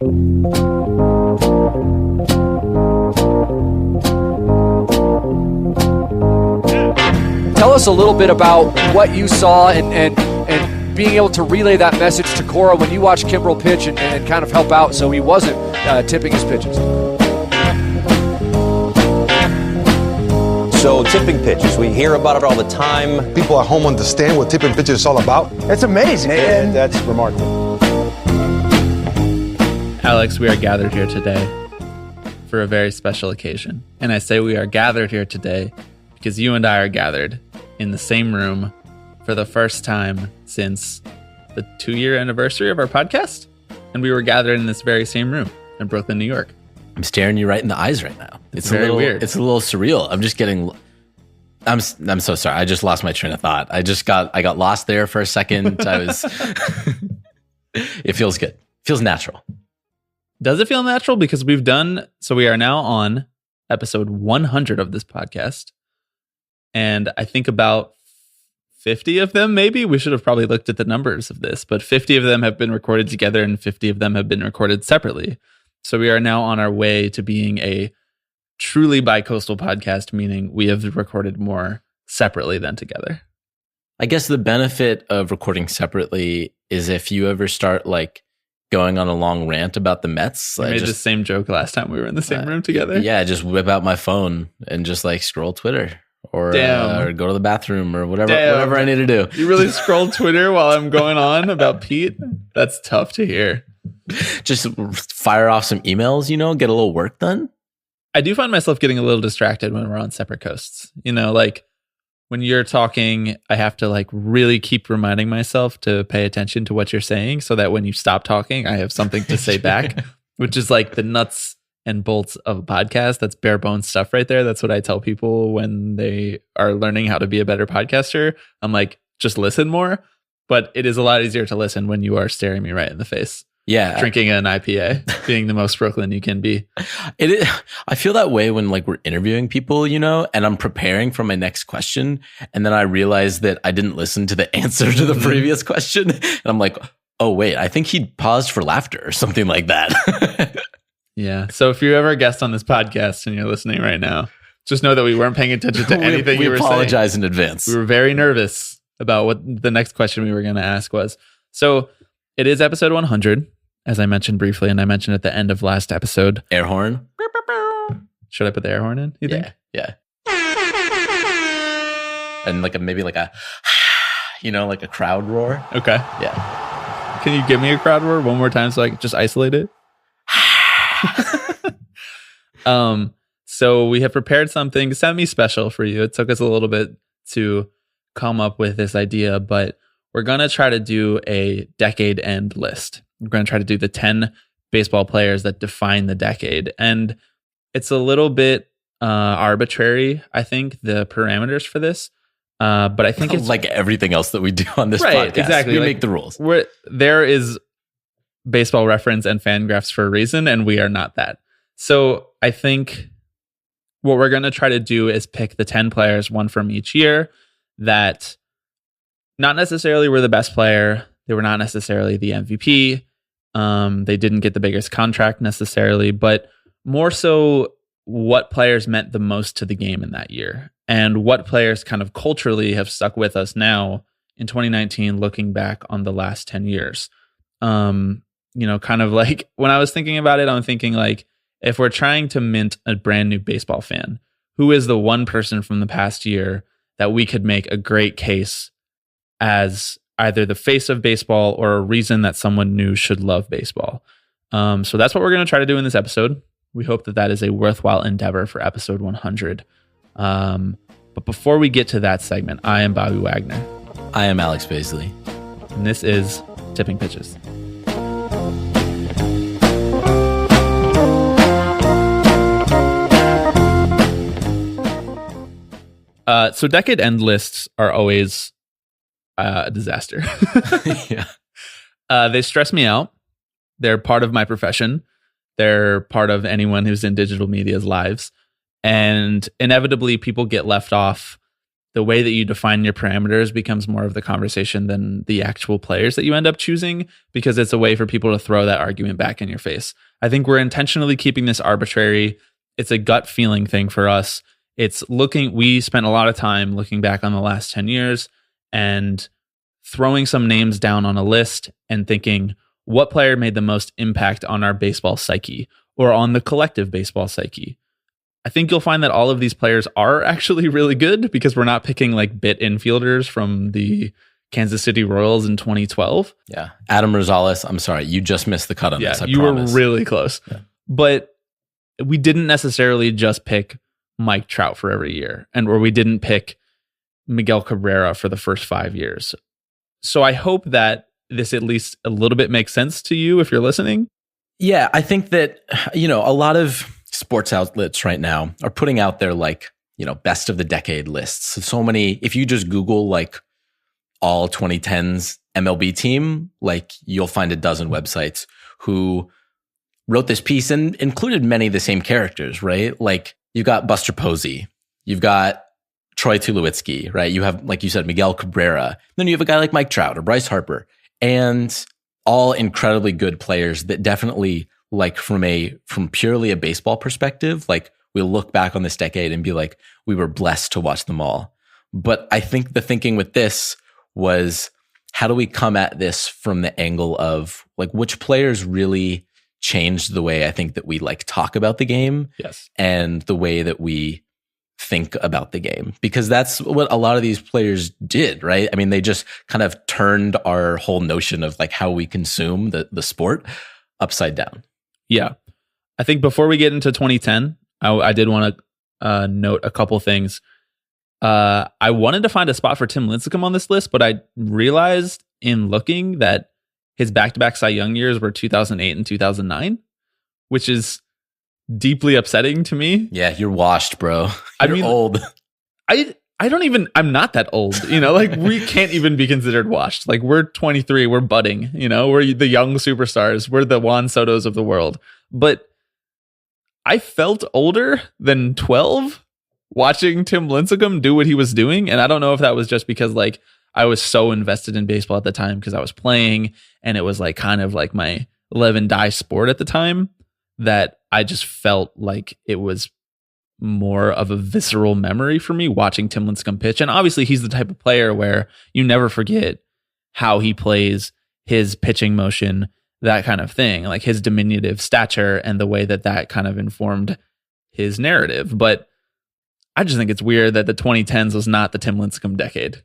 Tell us a little bit about what you saw and being able to relay that message to Cora when you watched Kimbrel pitch and kind of help out so he wasn't tipping his pitches. So tipping pitches, we hear about it all the time. People at home understand what tipping pitches is all about. It's amazing. And that's remarkable. Alex, we are gathered here today for a very special occasion. And I say we are gathered here today because you and I are gathered in the same room for the first time since the 2-year anniversary of our podcast. And we were gathered in this very same room in Brooklyn, New York. I'm staring you right in the eyes right now. It's very weird. It's a little surreal. I'm so sorry. I just lost my train of thought. I got lost there for a second. It feels good. Feels natural. Does it feel natural? Because we are now on episode 100 of this podcast. And I think about 50 of them, maybe. We should have probably looked at the numbers of this, but 50 of them have been recorded together and 50 of them have been recorded separately. So we are now on our way to being a truly bi-coastal podcast, meaning we have recorded more separately than together. I guess the benefit of recording separately is if you ever start like going on a long rant about the Mets. I made the same joke last time we were in the same room together. Yeah, just whip out my phone and just like scroll Twitter or go to the bathroom or whatever I need to do. You really scroll Twitter while I'm going on about Pete? That's tough to hear. Just fire off some emails, get a little work done. I do find myself getting a little distracted when we're on separate coasts. Like when you're talking, I have to like really keep reminding myself to pay attention to what you're saying so that when you stop talking, I have something to say back, which is like the nuts and bolts of a podcast. That's bare bones stuff right there. That's what I tell people when they are learning how to be a better podcaster. I'm like, just listen more. But it is a lot easier to listen when you are staring me right in the face. Yeah. Drinking an IPA, being the most Brooklyn you can be. I feel that way when like we're interviewing people, and I'm preparing for my next question. And then I realize that I didn't listen to the answer to the previous question. And I'm like, oh, wait, I think he paused for laughter or something like that. Yeah. So if you're ever a guest on this podcast and you're listening right now, just know that we weren't paying attention to anything you were saying. We apologize in advance. We were very nervous about what the next question we were going to ask was. So it is episode 100. As I mentioned briefly, and I mentioned at the end of last episode. Air horn. Should I put the air horn in, you think? Yeah. And maybe like a crowd roar. Okay. Yeah. Can you give me a crowd roar one more time so I can just isolate it? So we have prepared something semi-special for you. It took us a little bit to come up with this idea, but we're going to try to do a decade end list. We're going to try to do the 10 baseball players that define the decade. And it's a little bit arbitrary, I think, the parameters for this. But I think it's like everything else that we do on this podcast. Exactly. We make the rules. There is Baseball Reference and Fangraphs for a reason, and we are not that. So I think what we're going to try to do is pick the 10 players, one from each year, that not necessarily were the best player. They were not necessarily the MVP. They didn't get the biggest contract necessarily, but more so what players meant the most to the game in that year and what players kind of culturally have stuck with us now in 2019, looking back on the last 10 years. Kind of like when I was thinking about it, I'm thinking like, if we're trying to mint a brand new baseball fan, who is the one person from the past year that we could make a great case as either the face of baseball or a reason that someone new should love baseball. So that's what we're going to try to do in this episode. We hope that is a worthwhile endeavor for episode 100. But before we get to that segment, I am Bobby Wagner. I am Alex Baisley. And this is Tipping Pitches. So decade end lists are always a disaster. Yeah. They stress me out. They're part of my profession. They're part of anyone who's in digital media's lives. And inevitably, people get left off the way that you define your parameters becomes more of the conversation than the actual players that you end up choosing, because it's a way for people to throw that argument back in your face. I think we're intentionally keeping this arbitrary. It's a gut feeling thing for us. We spent a lot of time looking back on the last 10 years and throwing some names down on a list and thinking, what player made the most impact on our baseball psyche or on the collective baseball psyche? I think you'll find that all of these players are actually really good, because we're not picking like bit infielders from the Kansas City Royals in 2012. Yeah. Adam Rosales, I'm sorry, you just missed the cut on this. You promise. Were really close. Yeah. But we didn't necessarily just pick Mike Trout for every year, or we didn't pick Miguel Cabrera for the first 5 years. So I hope that this at least a little bit makes sense to you if you're listening. Yeah, I think that, a lot of sports outlets right now are putting out their best of the decade lists. So many, if you just Google like all 2010s MLB team, like you'll find a dozen websites who wrote this piece and included many of the same characters, right? Like you've got Buster Posey, you've got Troy Tulowitzki, right? You have, like you said, Miguel Cabrera. Then you have a guy like Mike Trout or Bryce Harper, and all incredibly good players that definitely, like from purely a baseball perspective, like we'll look back on this decade and be like, we were blessed to watch them all. But I think the thinking with this was, how do we come at this from the angle of like which players really changed the way I think that we like talk about the game, yes, and the way that we think about the game, because that's what a lot of these players did, right? I mean, they just kind of turned our whole notion of like how we consume the sport upside down. Yeah. I think before we get into 2010, I did want to note a couple things. I wanted to find a spot for Tim Lincecum on this list, but I realized in looking that his back-to-back Cy Young years were 2008 and 2009, which is deeply upsetting to me. Yeah, you're washed, bro. You're old. I'm not that old, like we can't even be considered washed. Like we're 23, we're budding, we're the young superstars. We're the Juan Sotos of the world. But I felt older than 12 watching Tim Lincecum do what he was doing. And I don't know if that was just because like I was so invested in baseball at the time because I was playing and it was like kind of like my live and die sport at the time, that I just felt like it was more of a visceral memory for me watching Tim Lincecum pitch. And obviously he's the type of player where you never forget how he plays, his pitching motion, that kind of thing, like his diminutive stature and the way that kind of informed his narrative. But I just think it's weird that the 2010s was not the Tim Lincecum decade.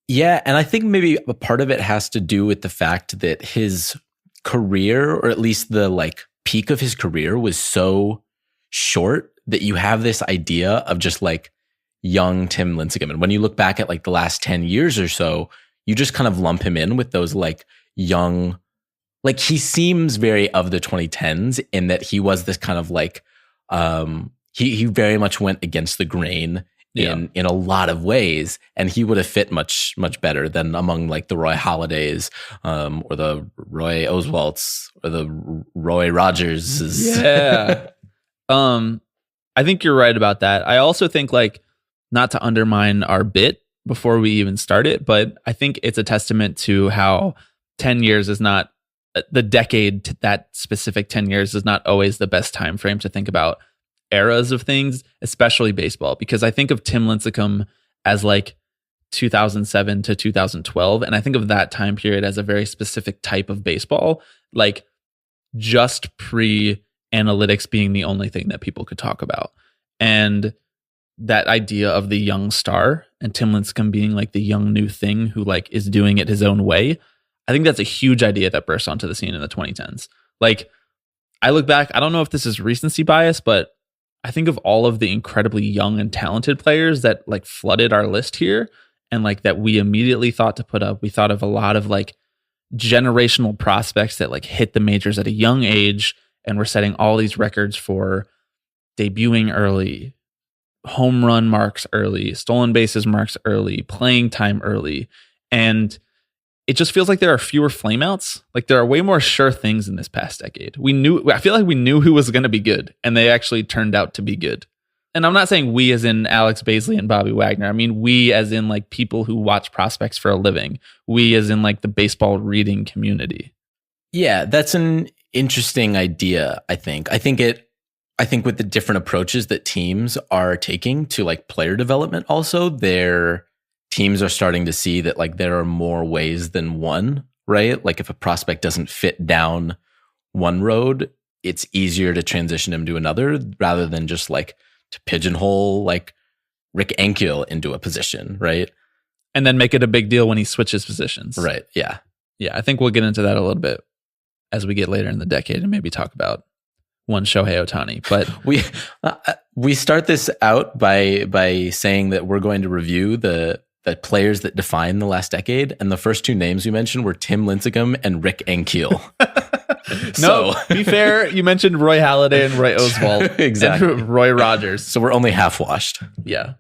Yeah, and I think maybe a part of it has to do with the fact that his career, or at least the like peak of his career, was so short that you have this idea of just like young Tim Lincecum. And when you look back at like the last 10 years or so, you just kind of lump him in with those like young, like he seems very of the 2010s in that he was this kind of like, he very much went against the grain in a lot of ways, and he would have fit much better than among like the Roy Halladay's or the Roy Oswalts or the Roy Rogerses. Yeah. I think you're right about that. I also think, like, not to undermine our bit before we even start it, but I think it's a testament to how 10 years is not the decade, that specific 10 years is not always the best time frame to think about eras of things, especially baseball, because I think of Tim Lincecum as like 2007 to 2012, and I think of that time period as a very specific type of baseball, like just pre-analytics being the only thing that people could talk about. And that idea of the young star and Tim Lincecum being like the young new thing who like is doing it his own way, I think that's a huge idea that burst onto the scene in the 2010s. Like, I look back, I don't know if this is recency bias, but I think of all of the incredibly young and talented players that like flooded our list here and like that we immediately thought to put up. We thought of a lot of like generational prospects that like hit the majors at a young age and were setting all these records for debuting early, home run marks early, stolen bases marks early, playing time early. And it just feels like there are fewer flameouts. Like there are way more sure things in this past decade. I feel like we knew who was going to be good, and they actually turned out to be good. and I'm not saying we as in Alex Baisley and Bobby Wagner. I mean, we as in like people who watch prospects for a living. We as in like the baseball reading community. Yeah, that's an interesting idea, I think. I think with the different approaches that teams are taking to like player development also, their teams are starting to see that like there are more ways than one, right? Like if a prospect doesn't fit down one road, it's easier to transition him to another rather than just like to pigeonhole like Rick Ankiel into a position, right? And then make it a big deal when he switches positions. Right. Yeah. Yeah, I think we'll get into that a little bit as we get later in the decade and maybe talk about one Shohei Ohtani. But we start this out by saying that we're going to review the players that define the last decade, and the first two names we mentioned were Tim Lincecum and Rick Ankiel. No, be fair, you mentioned Roy Halladay and Roy Oswalt. Exactly. And Roy Rogers. So we're only half washed. Yeah.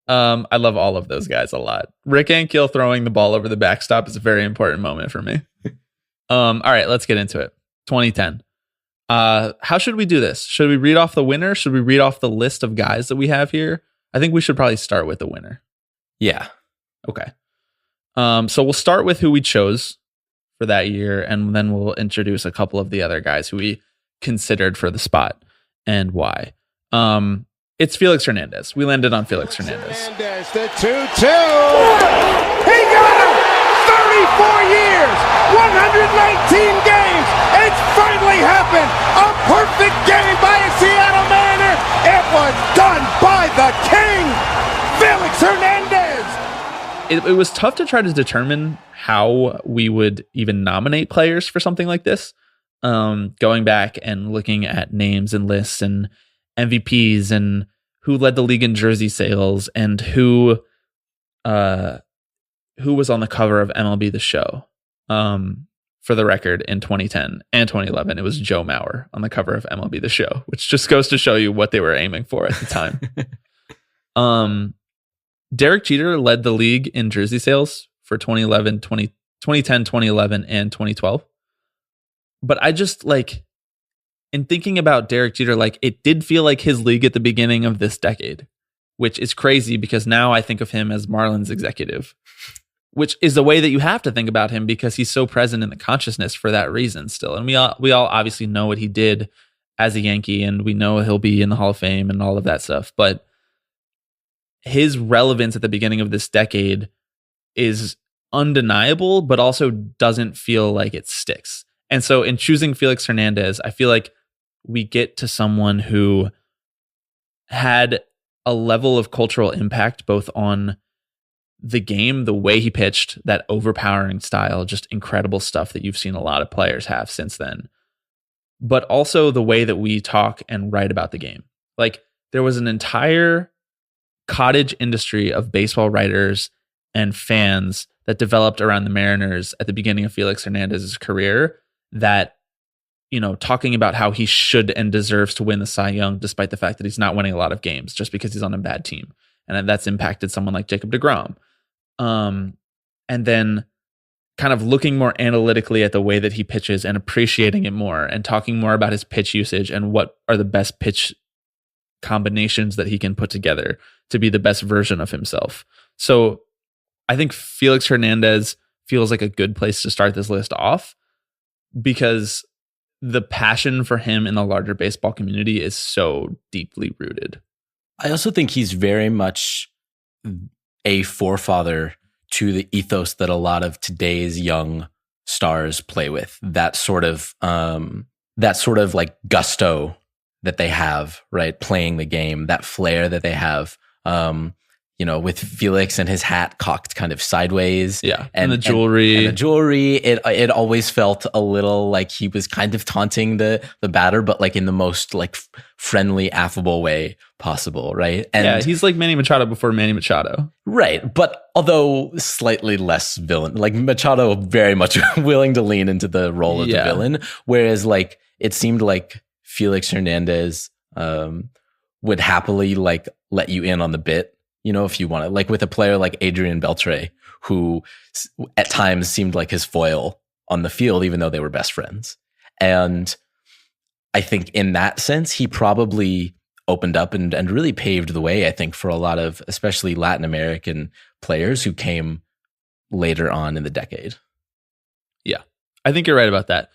I love all of those guys a lot. Rick Ankiel throwing the ball over the backstop is a very important moment for me. All right, let's get into it. 2010. How should we do this? Should we read off the winner? Should we read off the list of guys that we have here? I think we should probably start with the winner. Yeah. Okay. So we'll start with who we chose for that year, and then we'll introduce a couple of the other guys who we considered for the spot and why. It's Felix Hernandez. We landed on Felix Hernandez. The 2-2. He got him! 34 years, 119 games. It's finally happened. A perfect game by a Seattle Mariner. It was done by the King, Felix Hernandez. It was tough to try to determine how we would even nominate players for something like this. Going back and looking at names and lists and MVPs and who led the league in jersey sales and who was on the cover of MLB The Show. For the record, in 2010 and 2011, it was Joe Mauer on the cover of MLB The Show, which just goes to show you what they were aiming for at the time. Derek Jeter led the league in jersey sales for 2010, 2011, and 2012. But I just like, in thinking about Derek Jeter, like it did feel like his league at the beginning of this decade, which is crazy because now I think of him as Marlins executive, which is the way that you have to think about him because he's so present in the consciousness for that reason still. And we all obviously know what he did as a Yankee, and we know he'll be in the Hall of Fame and all of that stuff. But his relevance at the beginning of this decade is undeniable, but also doesn't feel like it sticks. And so in choosing Felix Hernandez, I feel like we get to someone who had a level of cultural impact both on the game, the way he pitched, that overpowering style, just incredible stuff that you've seen a lot of players have since then, but also the way that we talk and write about the game. Like there was an entire cottage industry of baseball writers and fans that developed around the Mariners at the beginning of Felix Hernandez's career that, you know, talking about how he should and deserves to win the Cy Young despite the fact that he's not winning a lot of games just because he's on a bad team. And that's impacted someone like Jacob deGrom. And then kind of looking more analytically at the way that he pitches and appreciating it more and talking more about his pitch usage and what are the best pitch combinations that he can put together to be the best version of himself. So I think Felix Hernandez feels like a good place to start this list off because the passion for him in the larger baseball community is so deeply rooted. I also think he's very much a forefather to the ethos that a lot of today's young stars play with. That sort of like gusto that they have, right? Playing the game, that flair that they have. You know, with Felix and his hat cocked kind of sideways. Yeah. And the jewelry. It always felt a little like he was kind of taunting the batter, but like in the most like friendly, affable way possible, right? And yeah, he's like Manny Machado before Manny Machado. Right. But although slightly less villain, like Machado very much willing to lean into the role of the villain. Whereas like it seemed like Felix Hernandez would happily like let you in on the bit. You know, if you want to, like with a player like Adrian Beltre, who at times seemed like his foil on the field, even though they were best friends. And I think in that sense, he probably opened up and really paved the way, I think, for a lot of especially Latin American players who came later on in the decade. Yeah, I think you're right about that.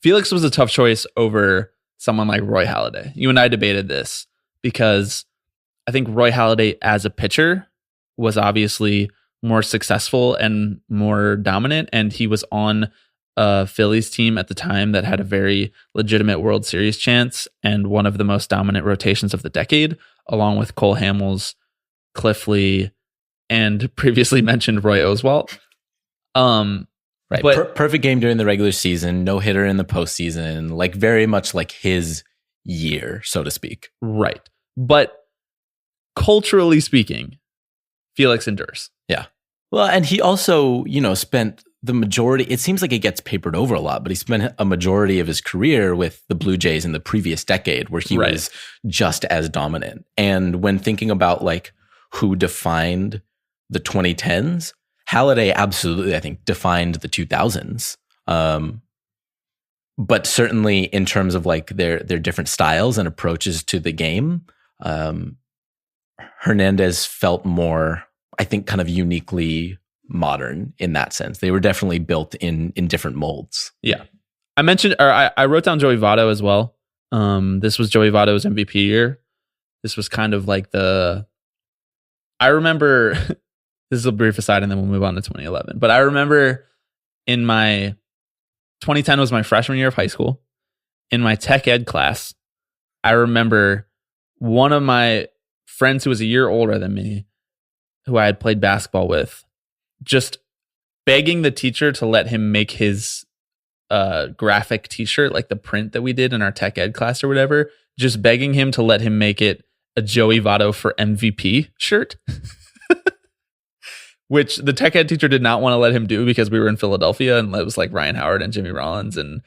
Felix was a tough choice over someone like Roy Halladay. You and I debated this because I think Roy Halladay as a pitcher was obviously more successful and more dominant, and he was on a Phillies team at the time that had a very legitimate World Series chance and one of the most dominant rotations of the decade, along with Cole Hamels, Cliff Lee, and previously mentioned Roy Oswalt. Right. But Perfect game during the regular season, no hitter in the postseason, like very much like his year, so to speak. Right. But culturally speaking, Felix endures. Yeah. Well, and he also, spent the majority, it seems like it gets papered over a lot, but he spent a majority of his career with the Blue Jays in the previous decade where he was just as dominant. And when thinking about like who defined the 2010s, Halladay absolutely, I think, defined the 2000s. But certainly in terms of like their different styles and approaches to the game, Hernandez felt more, I think, kind of uniquely modern in that sense. They were definitely built in different molds. Yeah. I wrote down Joey Votto as well. This was Joey Votto's MVP year. This was kind of like I remember, this is a brief aside and then we'll move on to 2011. But I remember 2010 was my freshman year of high school. In my tech ed class, I remember one of my friends who was a year older than me, who I had played basketball with, just begging the teacher to let him make his graphic t-shirt, like the print that we did in our tech ed class or whatever, just begging him to let him make it a Joey Votto for MVP shirt. Which the tech ed teacher did not want to let him do because we were in Philadelphia and it was like Ryan Howard and Jimmy Rollins and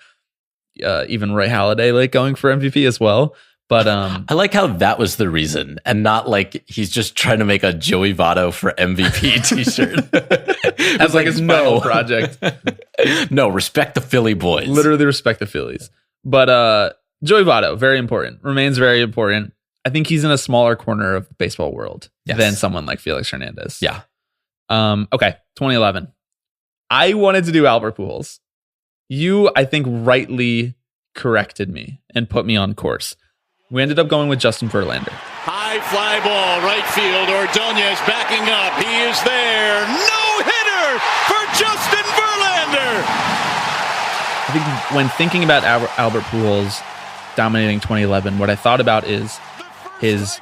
even Roy Halladay like going for MVP as well. But I like how that was the reason and not like he's just trying to make a Joey Votto for MVP t-shirt. As like his final project. No, respect the Philly boys. Literally respect the Phillies. But Joey Votto, very important. Remains very important. I think he's in a smaller corner of the baseball world than someone like Felix Hernandez. Yeah. Okay, 2011. I wanted to do Albert Pujols. You, I think, rightly corrected me and put me on course. We ended up going with Justin Verlander. High fly ball, right field. Ordonez backing up. He is there. No hitter for Justin Verlander. I think when thinking about Albert Pujols dominating 2011, what I thought about is his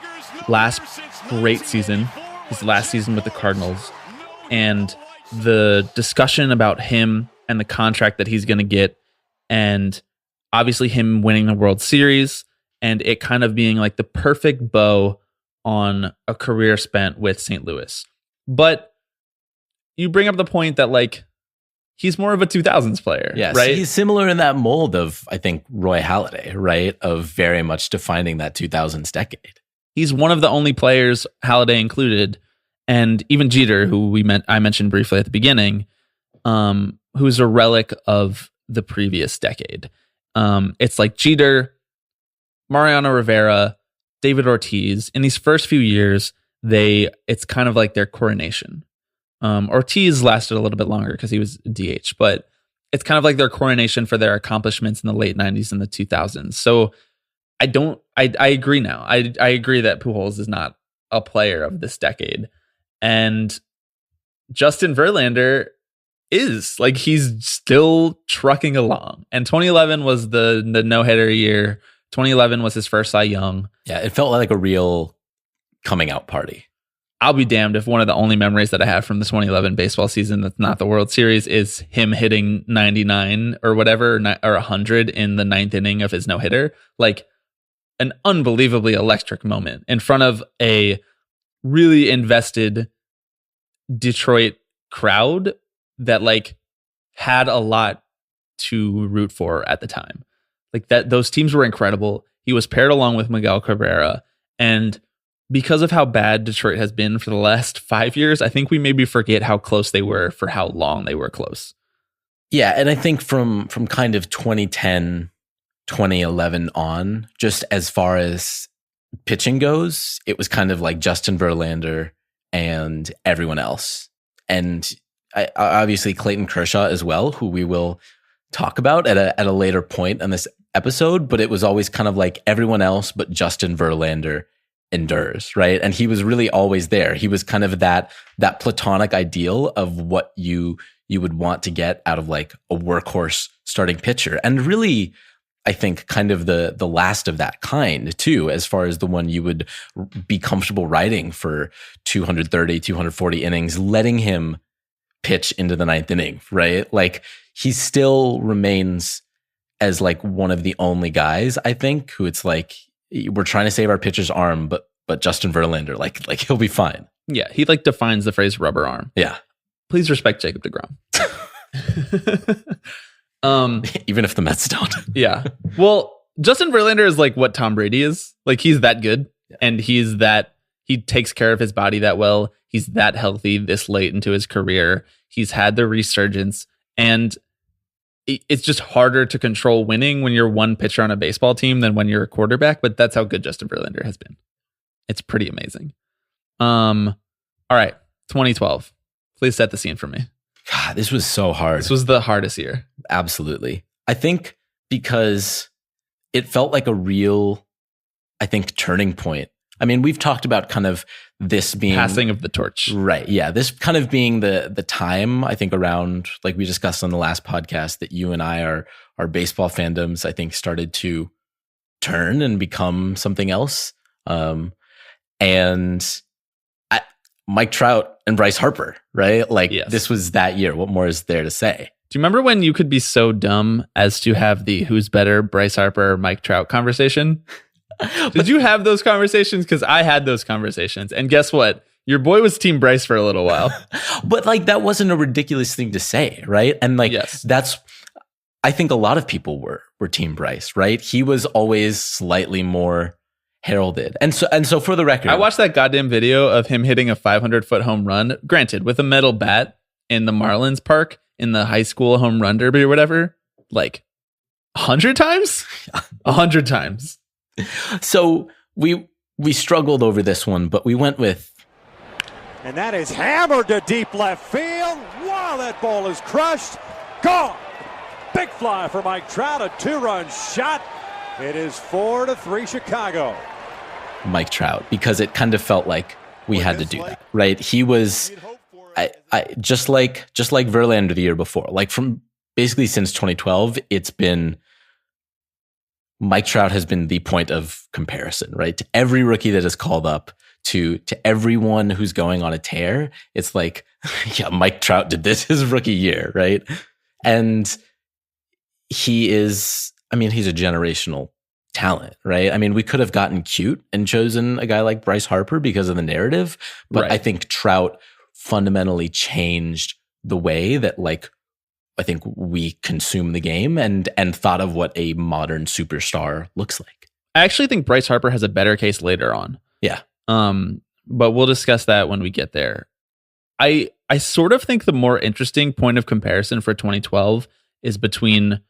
last great season, his last season with the Cardinals, and the discussion about him and the contract that he's going to get, and obviously him winning the World Series, and it kind of being like the perfect bow on a career spent with St. Louis. But you bring up the point that like he's more of a 2000s player, right? He's similar in that mold of, I think, Roy Halladay, right? Of very much defining that 2000s decade. He's one of the only players, Halladay included, and even Jeter, who I mentioned briefly at the beginning, who's a relic of the previous decade. It's like Jeter, Mariano Rivera, David Ortiz. In these first few years, it's kind of like their coronation. Ortiz lasted a little bit longer because he was DH, but it's kind of like their coronation for their accomplishments in the late 90s and the 2000s. So I agree now. I agree that Pujols is not a player of this decade. And Justin Verlander is like, he's still trucking along. And 2011 was the no-hitter year. 2011 was his first Cy Young. Yeah, it felt like a real coming out party. I'll be damned if one of the only memories that I have from the 2011 baseball season that's not the World Series is him hitting 99 or whatever, or 100 in the ninth inning of his no-hitter. Like an unbelievably electric moment in front of a really invested Detroit crowd that like had a lot to root for at the time. Like those teams were incredible. He was paired along with Miguel Cabrera, and because of how bad Detroit has been for the last 5 years, I think we maybe forget how close they were for how long they were close. Yeah, and I think from kind of 2010, 2011 on, just as far as pitching goes, it was kind of like Justin Verlander and everyone else. And obviously Clayton Kershaw as well, who we will talk about at a later point in this episode, but it was always kind of like everyone else but Justin Verlander endures, right? And he was really always there. He was kind of that platonic ideal of what you would want to get out of like a workhorse starting pitcher. And really, I think kind of the last of that kind too, as far as the one you would be comfortable riding for 230, 240 innings, letting him pitch into the ninth inning, right? Like he still remains as like one of the only guys, I think, who it's like, we're trying to save our pitcher's arm, but Justin Verlander, like he'll be fine. Yeah, he like defines the phrase rubber arm. Yeah. Please respect Jacob deGrom. Even if the Mets don't. Yeah. Well, Justin Verlander is like what Tom Brady is. Like he's that good, and he takes care of his body that well. He's that healthy this late into his career. He's had the resurgence, and it's just harder to control winning when you're one pitcher on a baseball team than when you're a quarterback. But that's how good Justin Verlander has been. It's pretty amazing. All right, 2012. Please set the scene for me. God, this was so hard. This was the hardest year. Absolutely. I think because it felt like a real, I think, turning point. I mean, we've talked about kind of this being passing of the torch. Right. Yeah. This kind of being the time, I think, around, like we discussed on the last podcast, that you and I our baseball fandoms, I think, started to turn and become something else. And Mike Trout and Bryce Harper, right? Like This was that year. What more is there to say? Do you remember when you could be so dumb as to have the who's better, Bryce Harper or Mike Trout conversation? Did you have those conversations? Because I had those conversations. And guess what? Your boy was Team Bryce for a little while. But like that wasn't a ridiculous thing to say, right? And like that's, I think a lot of people were Team Bryce, right? He was always slightly more heralded. And so for the record, I watched that goddamn video of him hitting a 500-foot home run, granted with a metal bat in the Marlins park in the high school home run derby or whatever, like 100 times? 100 times. So we struggled over this one, but we went with. And that is hammered to deep left field. Wow, that ball is crushed. Gone. Big fly for Mike Trout, a 2-run shot. It is 4-3 Chicago. Mike Trout, because it kind of felt like we had to do that, right? He was I just like Verlander the year before, like from basically since 2012, it's been Mike Trout has been the point of comparison, right? To every rookie that is called up, to everyone who's going on a tear, it's like, yeah, Mike Trout did this his rookie year, right? And he is, I mean, he's a generational talent, right? I mean, we could have gotten cute and chosen a guy like Bryce Harper because of the narrative, but right. I think Trout fundamentally changed the way that, like, I think we consume the game and thought of what a modern superstar looks like. I actually think Bryce Harper has a better case later on. Yeah. But we'll discuss that when we get there. I sort of think the more interesting point of comparison for 2012 is between,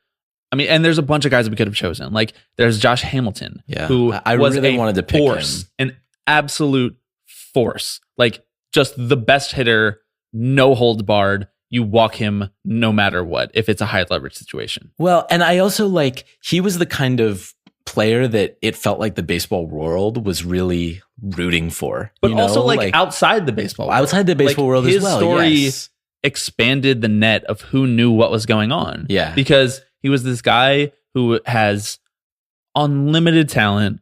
I mean, and there's a bunch of guys we could have chosen. Like there's Josh Hamilton, who I was really wanted to pick force, him. an absolute force, like just the best hitter, no holds barred. You walk him no matter what, if it's a high leverage situation. Well, and I also like, he was the kind of player that it felt like the baseball world was really rooting for. But also like outside the baseball world. Outside the baseball world as well. His story expanded the net of who knew what was going on. Yeah. Because he was this guy who has unlimited talent.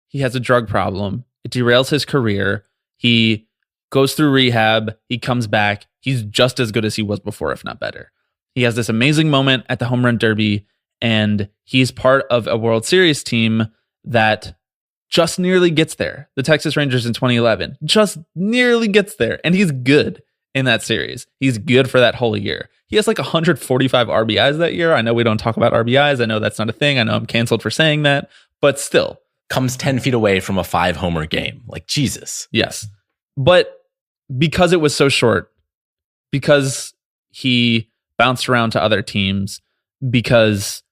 He has a drug problem. It derails his career. He goes through rehab. He comes back. He's just as good as he was before, if not better. He has this amazing moment at the home run derby, and he's part of a World Series team that just nearly gets there. The Texas Rangers in 2011 just nearly gets there, and he's good in that series. He's good for that whole year. He has like 145 RBIs that year. I know we don't talk about RBIs. I know that's not a thing. I know I'm canceled for saying that, but still. Comes 10 feet away from a 5-homer game. Like, Jesus. Yes. But because it was so short, because he bounced around to other teams, because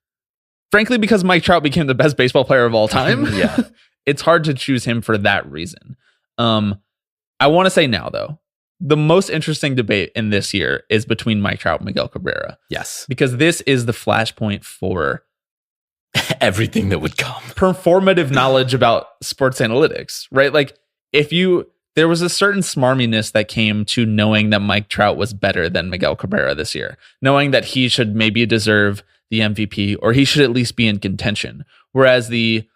Mike Trout became the best baseball player of all time. Yeah. it's hard to choose him for that reason. I want to say now, though, the most interesting debate in this year is between Mike Trout and Miguel Cabrera. Yes. Because this is the flashpoint for everything that would come. Performative knowledge about sports analytics, right? Like there was a certain smarminess that came to knowing that Mike Trout was better than Miguel Cabrera this year, knowing that he should maybe deserve the MVP or he should at least be in contention. Whereas the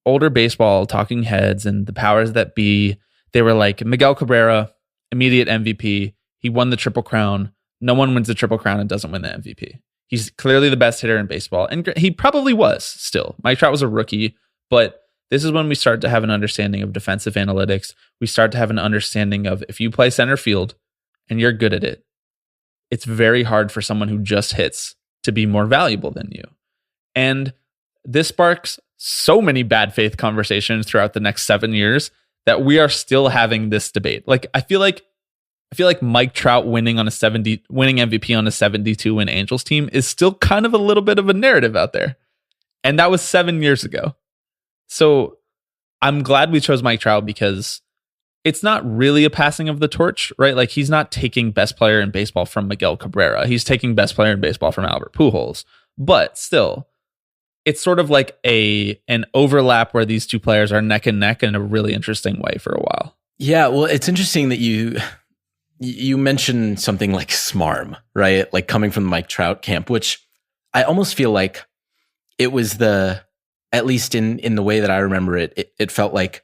older baseball talking heads and the powers that be, they were like, Miguel Cabrera, immediate MVP. He won the Triple Crown. No one wins the Triple Crown and doesn't win the MVP. He's clearly the best hitter in baseball. And he probably was still. Mike Trout was a rookie, but this is when we start to have an understanding of defensive analytics. We start to have an understanding of if you play center field and you're good at it, it's very hard for someone who just hits to be more valuable than you. And this sparks so many bad faith conversations throughout the next 7 years that we are still having this debate. Like I feel like Mike Trout winning MVP on a 72-win Angels team is still kind of a little bit of a narrative out there. And that was 7 years ago. So I'm glad we chose Mike Trout because it's not really a passing of the torch, right? Like he's not taking best player in baseball from Miguel Cabrera. He's taking best player in baseball from Albert Pujols. But still, it's sort of like an overlap where these two players are neck and neck in a really interesting way for a while. Yeah, well, it's interesting that you mentioned something like smarm, right? Like coming from the Mike Trout camp, which I almost feel like it was at least in the way that I remember it felt like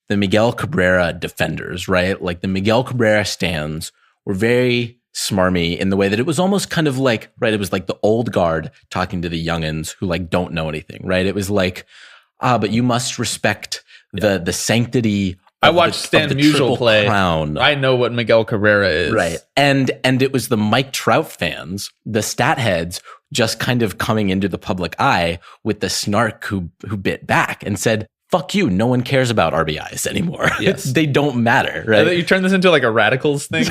the Miguel Cabrera defenders, right? Like the Miguel Cabrera stands were very smarmy in the way that it was almost kind of like, right? It was like the old guard talking to the youngins who like don't know anything, right? It was like, but you must respect the sanctity. I watched Stan Musial play. Crown. I know what Miguel Cabrera is. Right. And it was the Mike Trout fans, the stat heads, just kind of coming into the public eye with the snark who bit back and said, fuck you, no one cares about RBIs anymore. Yes. They don't matter, right? You turn this into like a Radicals thing.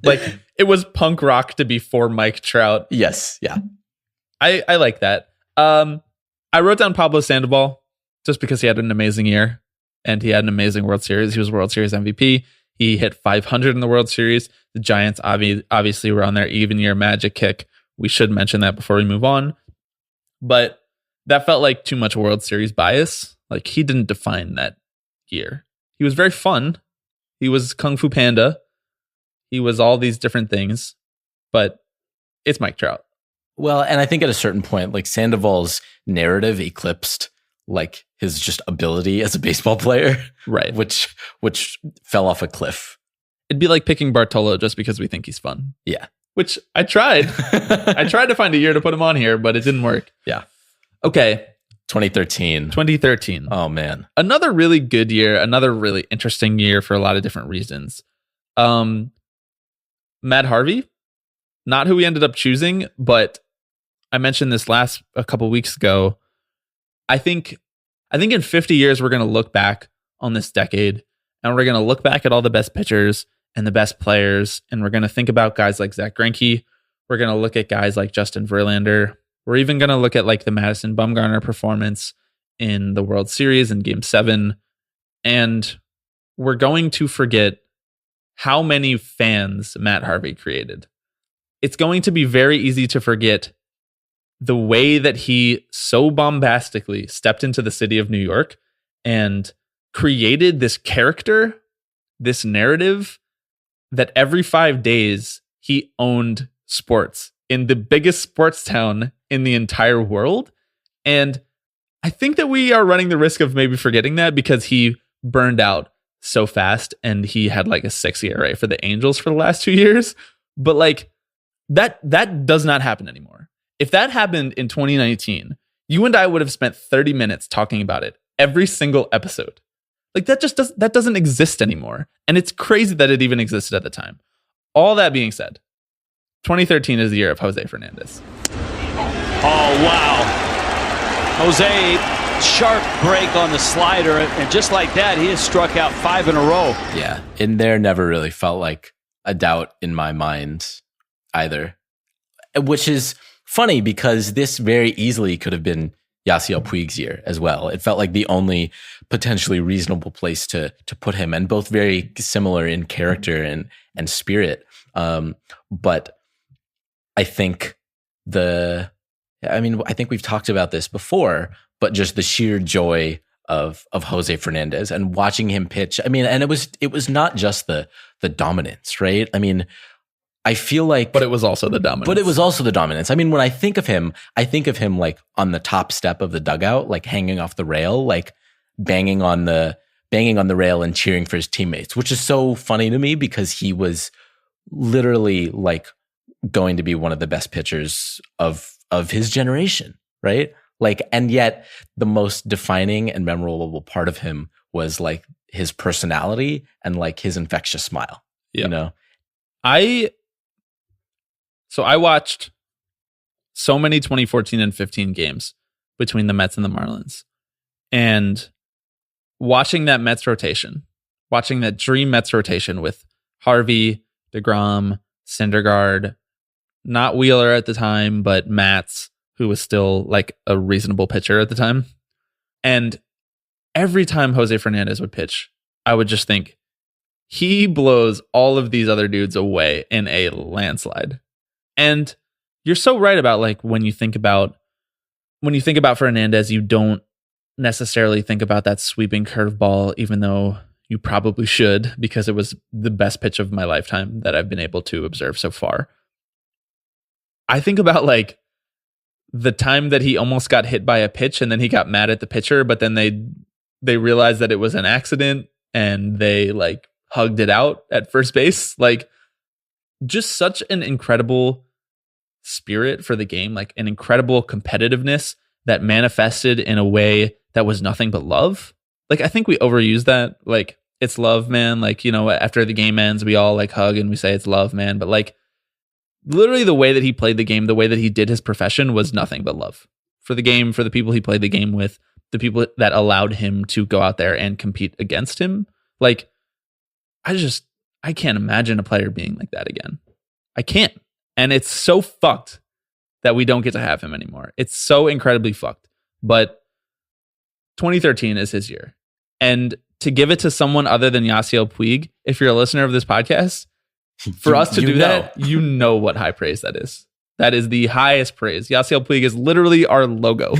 Like it was punk rock to be for Mike Trout. Yes. Yeah. I like that. I wrote down Pablo Sandoval just because he had an amazing year and he had an amazing World Series. He was World Series MVP. He hit 500 in the World Series. The Giants obviously were on their even year magic kick. We should mention that before we move on. But that felt like too much World Series bias. Like he didn't define that year. He was very fun. He was Kung Fu Panda. He was all these different things. But it's Mike Trout. Well, and I think at a certain point, like Sandoval's narrative eclipsed like his just ability as a baseball player, right? Which fell off a cliff. It'd be like picking Bartolo just because we think he's fun. Yeah, which I tried. I tried to find a year to put him on here, but it didn't work. Yeah. Okay. 2013. Oh man, another really good year. Another really interesting year for a lot of different reasons. Matt Harvey, not who we ended up choosing, but I mentioned this a couple weeks ago. I think in 50 years, we're going to look back on this decade and we're going to look back at all the best pitchers and the best players. And we're going to think about guys like Zach Greinke. We're going to look at guys like Justin Verlander. We're even going to look at like the Madison Bumgarner performance in the World Series in Game 7. And we're going to forget how many fans Matt Harvey created. It's going to be very easy to forget the way that he so bombastically stepped into the city of New York and created this character, this narrative that every 5 days he owned sports in the biggest sports town in the entire world. And I think that we are running the risk of maybe forgetting that because he burned out so fast and he had like a 6 ERA for the Angels for the last 2 years. But like that does not happen anymore. If that happened in 2019, you and I would have spent 30 minutes talking about it every single episode. Like that doesn't exist anymore. And it's crazy that it even existed at the time. All that being said, 2013 is the year of Jose Fernandez. Oh, wow. Jose, sharp break on the slider. And just like that, he has struck out 5 in a row. Yeah. And there never really felt like a doubt in my mind either, which is funny because this very easily could have been Yasiel Puig's year as well. It felt like the only potentially reasonable place to put him, and both very similar in character and spirit. But I think I think we've talked about this before, but just the sheer joy of Jose Fernandez and watching him pitch. I mean, and it was not just the dominance, right? I mean, I feel like, but it was also the dominance. I mean, when I think of him like on the top step of the dugout, like hanging off the rail, like banging on the rail and cheering for his teammates, which is so funny to me because he was literally like going to be one of the best pitchers of his generation, right? Like, and yet the most defining and memorable part of him was like his personality and like his infectious smile. Yep. You know, So I watched so many 2014 and 15 games between the Mets and the Marlins. And watching that Mets rotation, watching that dream Mets rotation with Harvey, DeGrom, Syndergaard, not Wheeler at the time, but Matz, who was still like a reasonable pitcher at the time. And every time Jose Fernandez would pitch, I would just think, he blows all of these other dudes away in a landslide. And you're so right about like when you think about Fernandez, you don't necessarily think about that sweeping curveball, even though you probably should, because it was the best pitch of my lifetime that I've been able to observe so far. I think about like the time that he almost got hit by a pitch and then he got mad at the pitcher, but then they realized that it was an accident and they like hugged it out at first base. Like, just such an incredible spirit for the game, like an incredible competitiveness that manifested in a way that was nothing but love. Like, I think we overuse that. Like, it's love, man. Like, you know, after the game ends, we all like hug and we say it's love, man. But like, literally the way that he played the game, the way that he did his profession was nothing but love for the game, for the people he played the game with, the people that allowed him to go out there and compete against him. Like, I can't imagine a player being like that again. I can't. And it's so fucked that we don't get to have him anymore. It's so incredibly fucked. But 2013 is his year. And to give it to someone other than Yasiel Puig, if you're a listener of this podcast, for us to do that, you know what high praise that is. That is the highest praise. Yasiel Puig is literally our logo.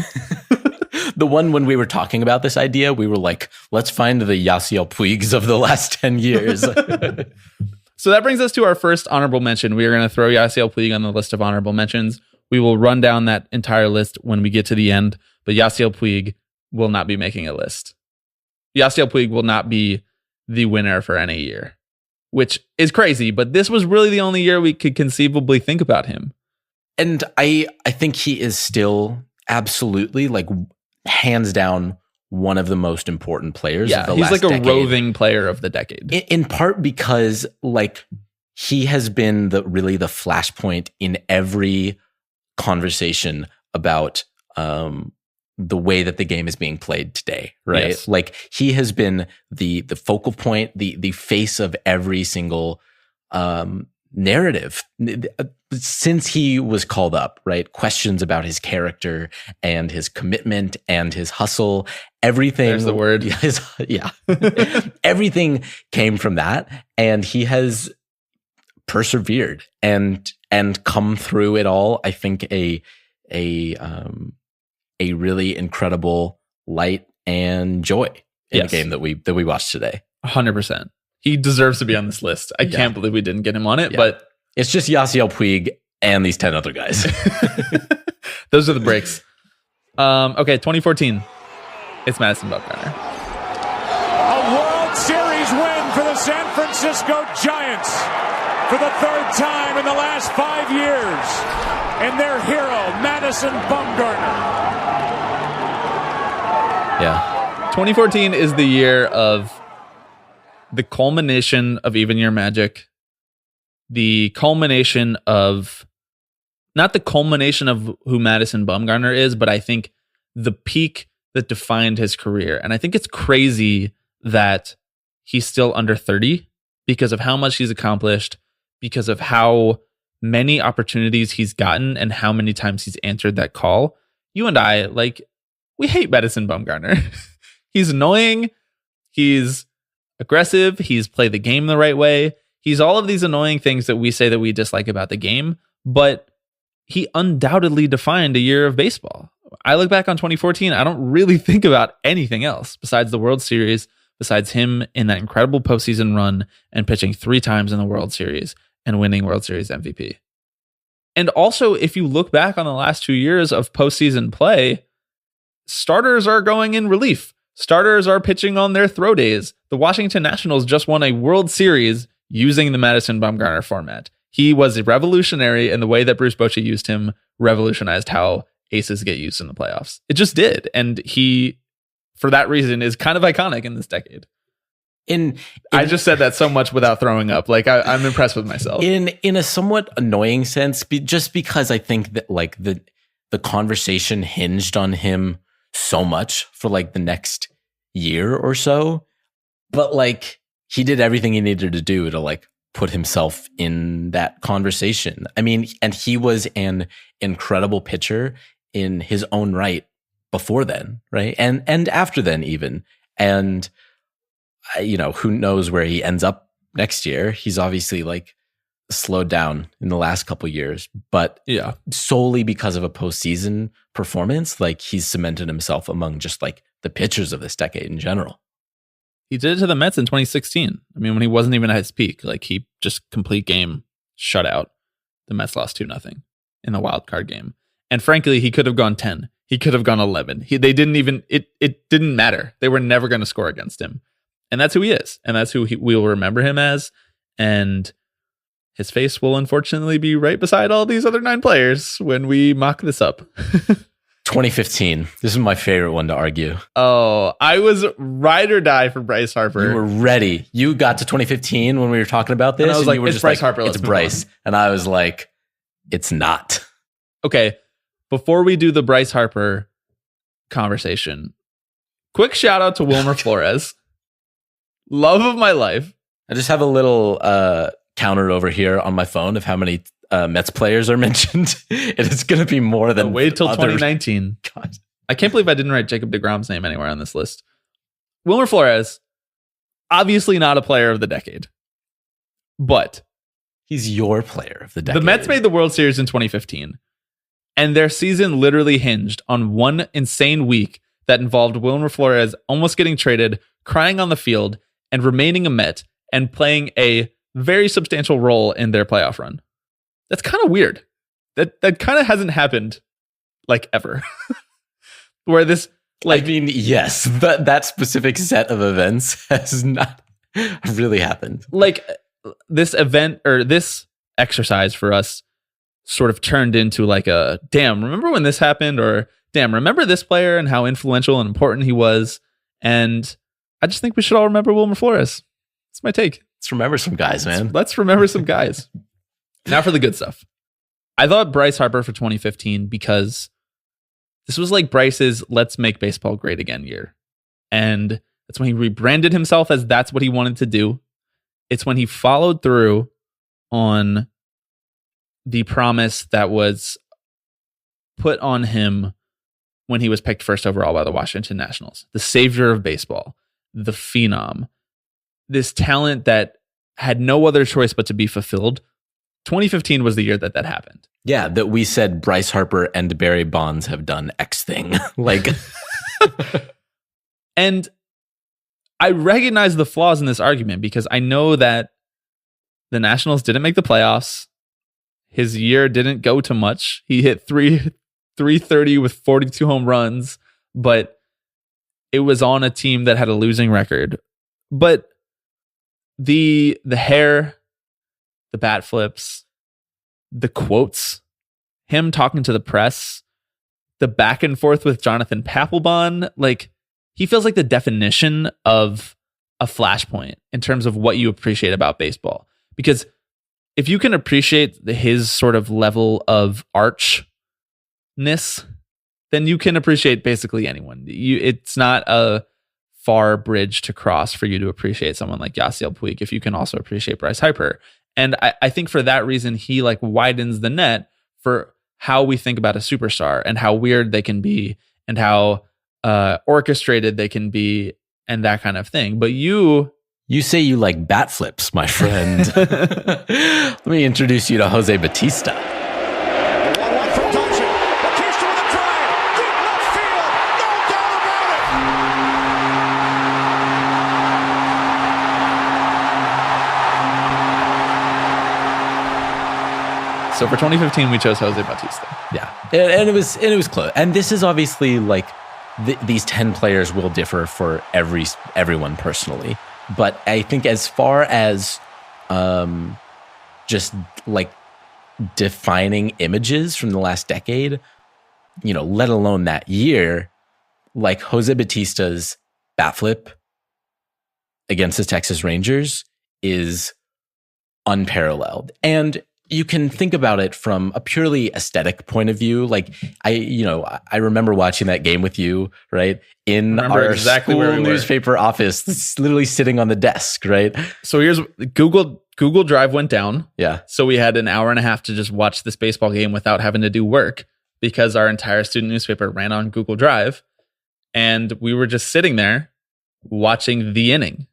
The one when we were talking about this idea, we were like, let's find the Yasiel Puigs of the last 10 years. So that brings us to our first honorable mention. We are going to throw Yasiel Puig on the list of honorable mentions. We will run down that entire list when we get to the end, but Yasiel Puig will not be making a list. Yasiel Puig will not be the winner for any year, which is crazy, but this was really the only year we could conceivably think about him. And I think he is still absolutely, like, hands down one of the most important players of the last decade. He's like a roving player of the decade. In part because, like, he has been really the flashpoint in every conversation about the way that the game is being played today, right? Yes. Like, he has been the focal point, the face of every single narrative since he was called up, right? Questions about his character and his commitment and his hustle, everything. There's the word. Yeah. Everything came from that. And he has persevered and come through it all. I think a really incredible light and joy in the game that we watched today. 100%. He deserves to be on this list. I can't believe we didn't get him on it, but it's just Yasiel Puig and these 10 other guys. Those are the breaks. Okay, 2014. It's Madison Bumgarner. A World Series win for the San Francisco Giants for the third time in the last 5 years. And their hero, Madison Bumgarner. Yeah. 2014 is the year of the culmination of even year magic, the culmination of, not the culmination of who Madison Bumgarner is, but I think the peak that defined his career. And I think it's crazy that he's still under 30 because of how much he's accomplished, because of how many opportunities he's gotten and how many times he's answered that call. You and I, like, we hate Madison Bumgarner. He's annoying. He's aggressive. He's played the game the right way. He's all of these annoying things that we say that we dislike about the game, but he undoubtedly defined a year of baseball. I look back on 2014, I don't really think about anything else besides the World Series, besides him in that incredible postseason run and pitching 3 times in the World Series and winning World Series MVP. And also, if you look back on the last 2 years of postseason play, starters are going in relief. Starters are pitching on their throw days. The Washington Nationals just won a World Series using the Madison Bumgarner format. He was revolutionary, and the way that Bruce Bochy used him revolutionized how aces get used in the playoffs. It just did. And he, for that reason, is kind of iconic in this decade. I just said that so much without throwing up. Like I'm impressed with myself. In a somewhat annoying sense, just because I think that like the conversation hinged on him so much for like the next year or so, but like he did everything he needed to do to like put himself in that conversation. I mean, and he was an incredible pitcher in his own right before then, right? And after then even. And who knows where he ends up next year. He's obviously like slowed down in the last couple of years, but yeah, solely because of a postseason performance, like he's cemented himself among just like the pitchers of this decade in general. He did it to the Mets in 2016. I mean, when he wasn't even at his peak, like he just complete game shutout. The Mets lost 2-0 in the wild card game. And frankly, he could have gone 10. He could have gone 11. It didn't matter. They were never going to score against him. And that's who he is. And that's who we will remember him as. And his face will unfortunately be right beside all these other 9 players when we mock this up. 2015. This is my favorite one to argue. Oh, I was ride or die for Bryce Harper. You were ready. You got to 2015 when we were talking about this. And I was like, you were it's just Bryce like, Harper. It's Bryce. And I was like, it's not. Okay. Before we do the Bryce Harper conversation, quick shout out to Wilmer Flores. Love of my life. I just have a little counter over here on my phone of how many Mets players are mentioned. It's going to be more than wait till 2019. God. I can't believe I didn't write Jacob deGrom's name anywhere on this list. Wilmer Flores, obviously not a player of the decade, but he's your player of the decade. The Mets made the World Series in 2015, and their season literally hinged on one insane week that involved Wilmer Flores almost getting traded, crying on the field, and remaining a Met and playing a very substantial role in their playoff run. That's kind of weird. That kind of hasn't happened like ever. Where this, like, I mean, yes, that specific set of events has not really happened. Like this event or this exercise for us sort of turned into like a, damn, remember when this happened? Or damn, remember this player and how influential and important he was? And I just think we should all remember Wilmer Flores. That's my take. Let's remember some guys, man. Let's remember some guys. Now for the good stuff. I thought Bryce Harper for 2015 because this was like Bryce's let's make baseball great again year. And that's when he rebranded himself as that's what he wanted to do. It's when he followed through on the promise that was put on him when he was picked first overall by the Washington Nationals. The savior of baseball, the phenom, this talent that had no other choice but to be fulfilled. 2015 was the year that happened. Yeah, that we said Bryce Harper and Barry Bonds have done X thing. Like, and I recognize the flaws in this argument because I know that the Nationals didn't make the playoffs. His year didn't go to much. He hit 330 with 42 home runs, but it was on a team that had a losing record. But the hair, the bat flips, the quotes, him talking to the press, the back and forth with Jonathan Papelbon, like he feels like the definition of a flashpoint in terms of what you appreciate about baseball. Because if you can appreciate his sort of level of archness, then you can appreciate basically anyone. It's not a far bridge to cross for you to appreciate someone like Yasiel Puig if you can also appreciate Bryce Harper. And I think for that reason, he like widens the net for how we think about a superstar and how weird they can be and how orchestrated they can be and that kind of thing. But you say you like bat flips, my friend. Let me introduce you to Jose Batista. 1-1 from Dodson. Batista with a drive. Deep left field. No doubt about it. So for 2015, we chose Jose Batista. Yeah, and it was close. And this is obviously like these 10 players will differ for everyone personally. But I think as far as just like defining images from the last decade, let alone that year, like Jose Batista's bat flip against the Texas Rangers is unparalleled. And you can think about it from a purely aesthetic point of view. Like I remember watching that game with you, right? In our exactly school where we newspaper office, it's literally sitting on the desk, right? So here's Google Drive went down. Yeah. So we had an hour and a half to just watch this baseball game without having to do work because our entire student newspaper ran on Google Drive. And we were just sitting there watching the inning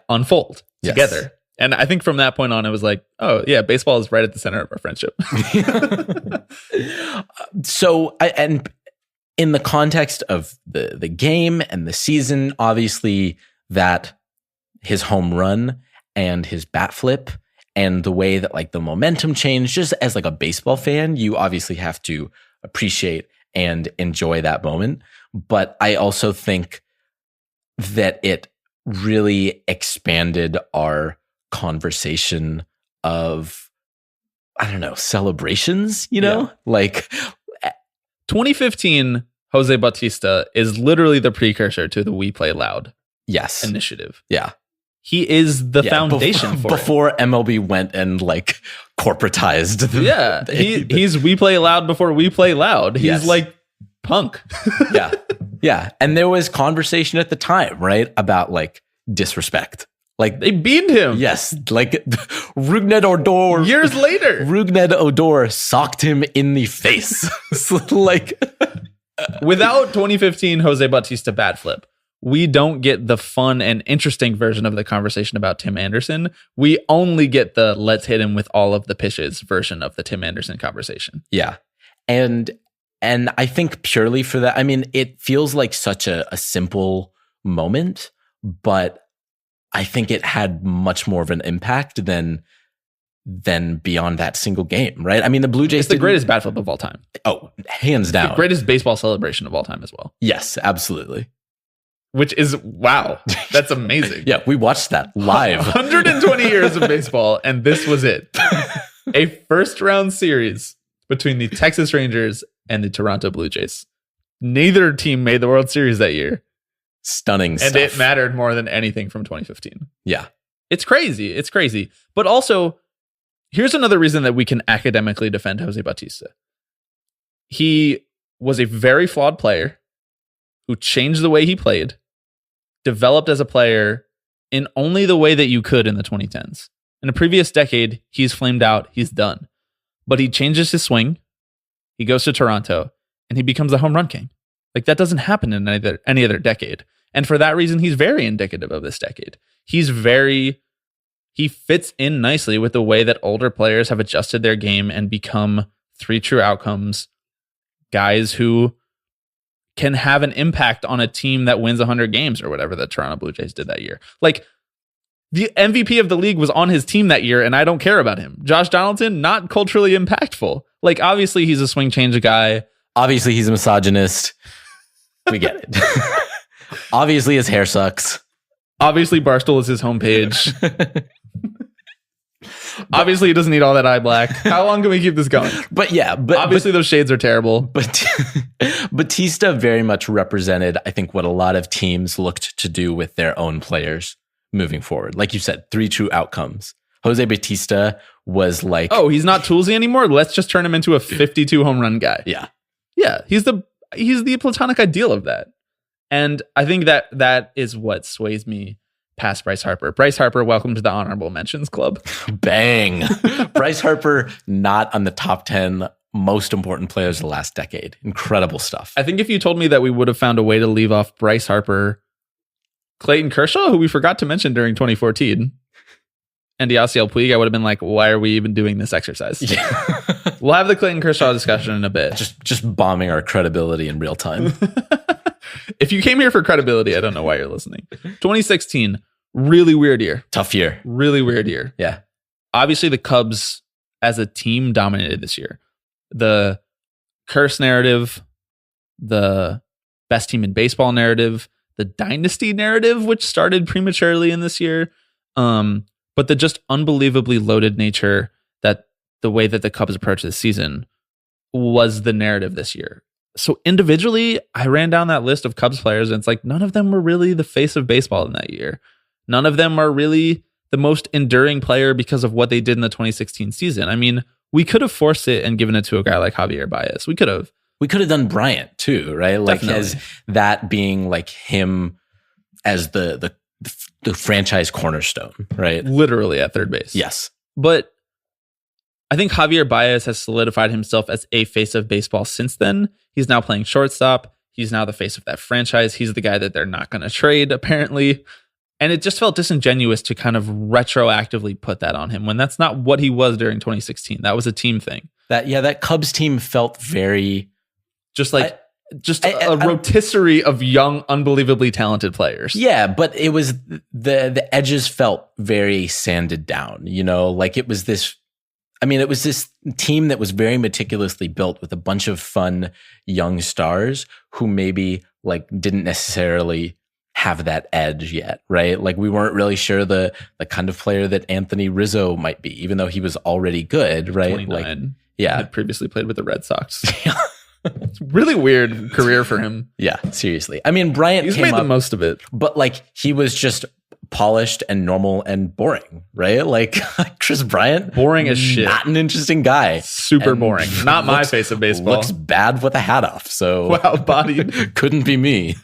unfold together. And I think from that point on, it was like, oh, yeah, baseball is right at the center of our friendship. So, and in the context of the game and the season, obviously that his home run and his bat flip and the way that like the momentum changed, just as like a baseball fan, you obviously have to appreciate and enjoy that moment. But I also think that it really expanded our conversation of, I don't know, celebrations, like 2015 Jose Bautista is literally the precursor to the We Play Loud initiative. Yeah. He is the foundation before MLB went and like corporatized. He's We Play Loud before We Play Loud. He's like punk. Yeah. And there was conversation at the time, right? About like disrespect. Like they beat him. Yes. Like Rougned Odor. Years later. Rougned Odor socked him in the face. Like without 2015 Jose Bautista bat flip, we don't get the fun and interesting version of the conversation about Tim Anderson. We only get the let's hit him with all of the pitches version of the Tim Anderson conversation. Yeah. And I think purely for that, I mean, it feels like such a simple moment, but I think it had much more of an impact than beyond that single game, right? I mean, the Blue Jays... It's the greatest bat flip of all time. Oh, hands down. The greatest baseball celebration of all time as well. Yes, absolutely. Which is, wow, that's amazing. Yeah, we watched that live. 120 years of baseball, and this was it. A first-round series between the Texas Rangers and the Toronto Blue Jays. Neither team made the World Series that year. Stunning stuff. And it mattered more than anything from 2015. Yeah. It's crazy. But also, here's another reason that we can academically defend Jose Bautista. He was a very flawed player who changed the way he played, developed as a player in only the way that you could in the 2010s. In the previous decade, he's flamed out, he's done. But he changes his swing, he goes to Toronto, and he becomes the home run king. Like that doesn't happen in any other decade. And for that reason, he's very indicative of this decade. He fits in nicely with the way that older players have adjusted their game and become 3 true outcomes, guys who can have an impact on a team that wins 100 games or whatever the Toronto Blue Jays did that year. Like the MVP of the league was on his team that year, and I don't care about him. Josh Donaldson, not culturally impactful. Like obviously he's a swing change guy. Obviously he's a misogynist. We get it. Obviously his hair sucks. Obviously Barstool is his homepage. Obviously he doesn't need all that eye black. How long can we keep this going? But obviously those shades are terrible. But Batista very much represented, I think, what a lot of teams looked to do with their own players moving forward. Like you said, 3 true outcomes. Jose Batista was like, oh, he's not toolsy anymore. Let's just turn him into a 52 home run guy. Yeah. He's the platonic ideal of that. And I think that is what sways me past Bryce Harper. Bryce Harper, welcome to the honorable mentions club. Bang. Bryce Harper, not on the top 10 most important players of the last decade. Incredible stuff. I think if you told me that we would have found a way to leave off Bryce Harper, Clayton Kershaw, who we forgot to mention during 2014, and Yasiel Puig, I would have been like, why are we even doing this exercise? Yeah. We'll have the Clayton Kershaw discussion in a bit. Just bombing our credibility in real time. If you came here for credibility, I don't know why you're listening. 2016, really weird year. Tough year. Really weird year. Yeah. Obviously, the Cubs as a team dominated this year. The curse narrative, the best team in baseball narrative, the dynasty narrative, which started prematurely in this year, but the just unbelievably loaded nature that the way that the Cubs approached this season was the narrative this year. So individually, I ran down that list of Cubs players, and it's like none of them were really the face of baseball in that year. None of them are really the most enduring player because of what they did in the 2016 season. I mean, we could have forced it and given it to a guy like Javier Baez. We could have done Bryant too, right? Like Definitely. As that being like him as the franchise cornerstone, right? Literally at third base. Yes. But I think Javier Baez has solidified himself as a face of baseball since then. He's now playing shortstop. He's now the face of that franchise. He's the guy that they're not going to trade, apparently. And it just felt disingenuous to kind of retroactively put that on him when that's not what he was during 2016. That was a team thing. That Cubs team felt very a rotisserie of young, unbelievably talented players. Yeah, but it was the edges felt very sanded down, like it was this team that was very meticulously built with a bunch of fun young stars who maybe like didn't necessarily have that edge yet, right? Like we weren't really sure the kind of player that Anthony Rizzo might be, even though he was already good, right? 29. Like, yeah, had previously played with the Red Sox. It's a really weird career for him. Yeah, seriously. I mean, Bryant he's came made up, the most of it, but like he was just polished and normal and boring, right? Like Chris Bryant, boring as shit. Not an interesting guy. Super and boring. Not my face of baseball. Looks bad with a hat off. So wow, bodied. Couldn't be me.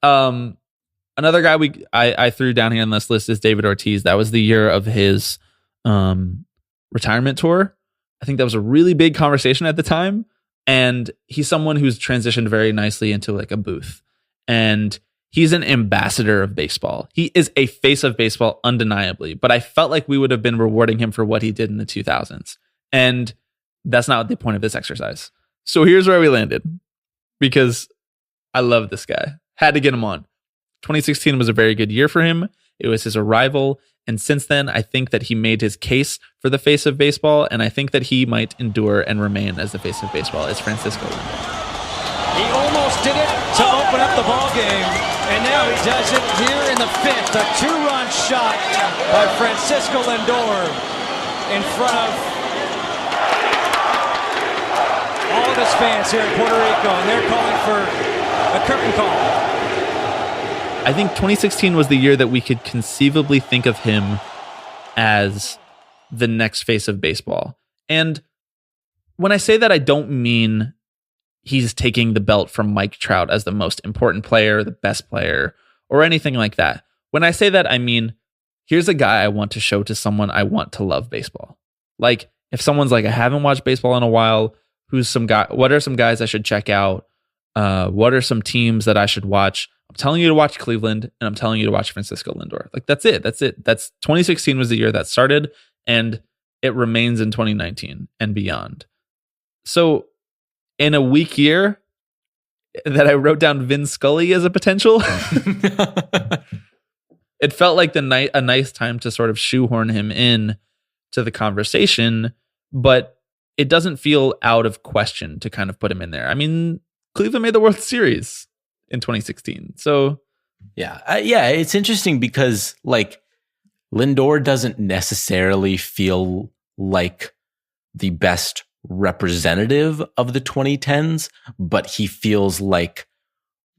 Another guy I threw down here on this list is David Ortiz. That was the year of his retirement tour. I think that was a really big conversation at the time. And he's someone who's transitioned very nicely into like a booth. And he's an ambassador of baseball. He is a face of baseball, undeniably. But I felt like we would have been rewarding him for what he did in the 2000s. And that's not the point of this exercise. So here's where we landed. Because I love this guy. Had to get him on. 2016 was a very good year for him. It was his arrival. And since then, I think that he made his case for the face of baseball. And I think that he might endure and remain as the face of baseball. It's Francisco Lindor. He almost did it to open up the ball game. And now he does it here in the fifth. A two-run shot by Francisco Lindor in front of all of his fans here in Puerto Rico. And they're calling for a curtain call. I think 2016 was the year that we could conceivably think of him as the next face of baseball. And when I say that, I don't mean he's taking the belt from Mike Trout as the most important player, the best player, or anything like that. When I say that, I mean, here's a guy I want to show to someone I want to love baseball. Like, if someone's like, I haven't watched baseball in a while, what are some guys I should check out? What are some teams that I should watch? I'm telling you to watch Cleveland, and I'm telling you to watch Francisco Lindor. Like, that's it. That's 2016 was the year that started, and it remains in 2019 and beyond. So in a weak year that I wrote down Vin Scully as a potential, it felt like a nice time to sort of shoehorn him in to the conversation, but it doesn't feel out of question to kind of put him in there. I mean, Cleveland made the World Series in 2016. So yeah, it's interesting because like Lindor doesn't necessarily feel like the best representative of the 2010s, but he feels like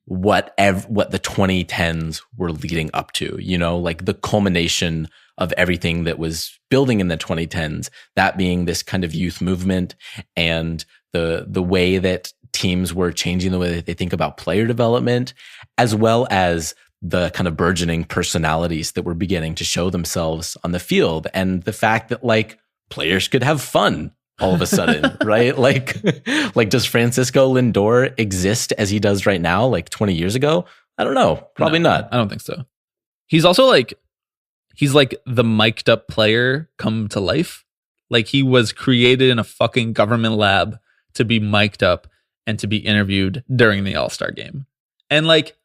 what the 2010s were leading up to, like the culmination of everything that was building in the 2010s, that being this kind of youth movement and the way that teams were changing the way that they think about player development, as well as the kind of burgeoning personalities that were beginning to show themselves on the field. And the fact that like players could have fun all of a sudden, right? Like does Francisco Lindor exist as he does right now, like 20 years ago? I don't know. Probably not. I don't think so. He's also like, he's like the mic'd up player come to life. Like he was created in a fucking government lab to be mic'd up and to be interviewed during the All-Star game. And like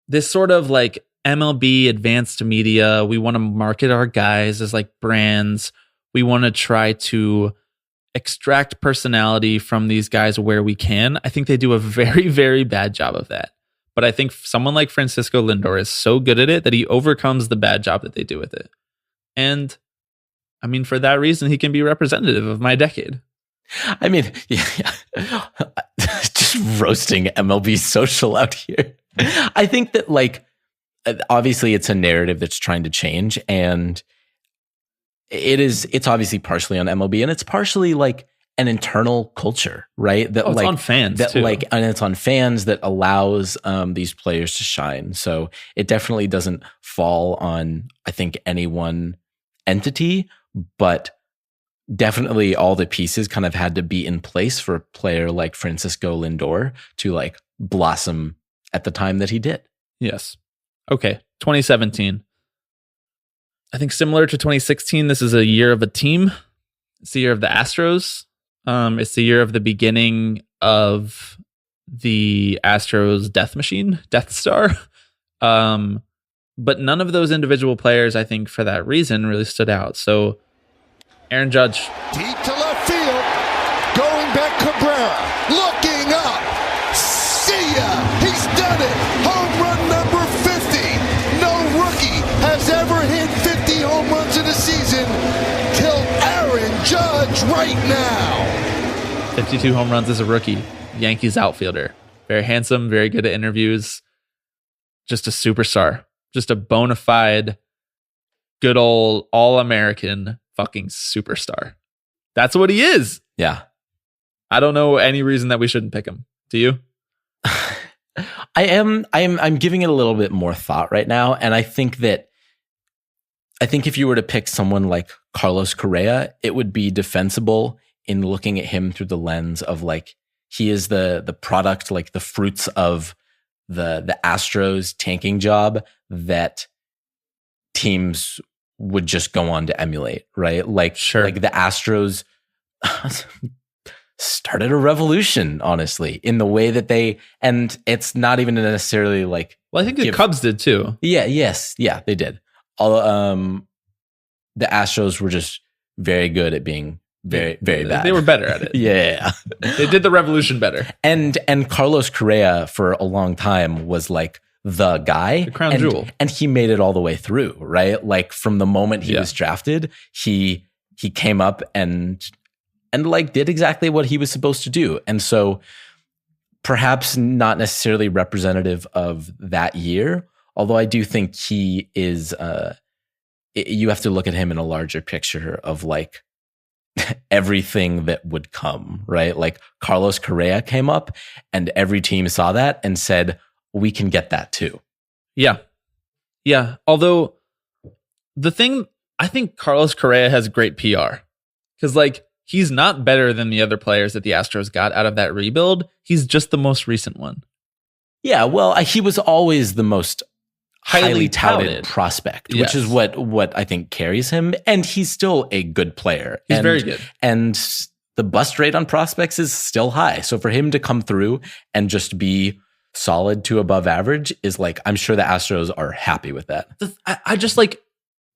this sort of like MLB advanced media, we want to market our guys as like brands. We want to try to extract personality from these guys where we can. I think they do a very, very bad job of that. But I think someone like Francisco Lindor is so good at it that he overcomes the bad job that they do with it. And I mean, for that reason, he can be representative of my decade. I mean, yeah. Just roasting MLB social out here. I think that like, obviously it's a narrative that's trying to change, and it's obviously partially on MLB, and it's partially like an internal culture, right? That it's like on fans that too. Like, and it's on fans that allows these players to shine. So it definitely doesn't fall on, I think, any one entity, but definitely all the pieces kind of had to be in place for a player like Francisco Lindor to like blossom at the time that he did. Yes. Okay. 2017. I think similar to 2016, this is a year of a team. It's the year of the Astros. It's the year of the beginning of the Astros death machine, Death Star. But none of those individual players, I think, for that reason, really stood out. So, Aaron Judge. Deep to left field. Going back Cabrera. Looking up. See ya. He's done it. Home run number 50. No rookie has ever hit 50 home runs in a season till Aaron Judge right now. 52 home runs as a rookie. Yankees outfielder. Very handsome, very good at interviews. Just a superstar. Just a bona fide, good old all-American fucking superstar. That's what he is. Yeah. I don't know any reason that we shouldn't pick him. Do you? I'm giving it a little bit more thought right now. And I think if you were to pick someone like Carlos Correa, it would be defensible in looking at him through the lens of like, he is the product, like the fruits of the Astros tanking job that teams would just go on to emulate, right? Like, sure. Like the Astros started a revolution, honestly, in the way that and it's not even necessarily like. Well, I think the Cubs did too. Yeah, yes, yeah, they did. The Astros were just very good at being very, very bad. They were better at it. Yeah. They did the revolution better. And Carlos Correa for a long time was like the guy. The crown jewel. And he made it all the way through, right? Like from the moment he was drafted, he came up and like did exactly what he was supposed to do. And so perhaps not necessarily representative of that year, although I do think he is, you have to look at him in a larger picture of like, everything that would come, right? Like Carlos Correa came up and every team saw that and said, we can get that too. Yeah. Yeah. Although I think Carlos Correa has great PR because like he's not better than the other players that the Astros got out of that rebuild. He's just the most recent one. Yeah. Well, he was always the most highly touted prospect, which is what I think carries him. And he's still a good player. He's very good. And the bust rate on prospects is still high. So for him to come through and just be solid to above average is like, I'm sure the Astros are happy with that. I just like,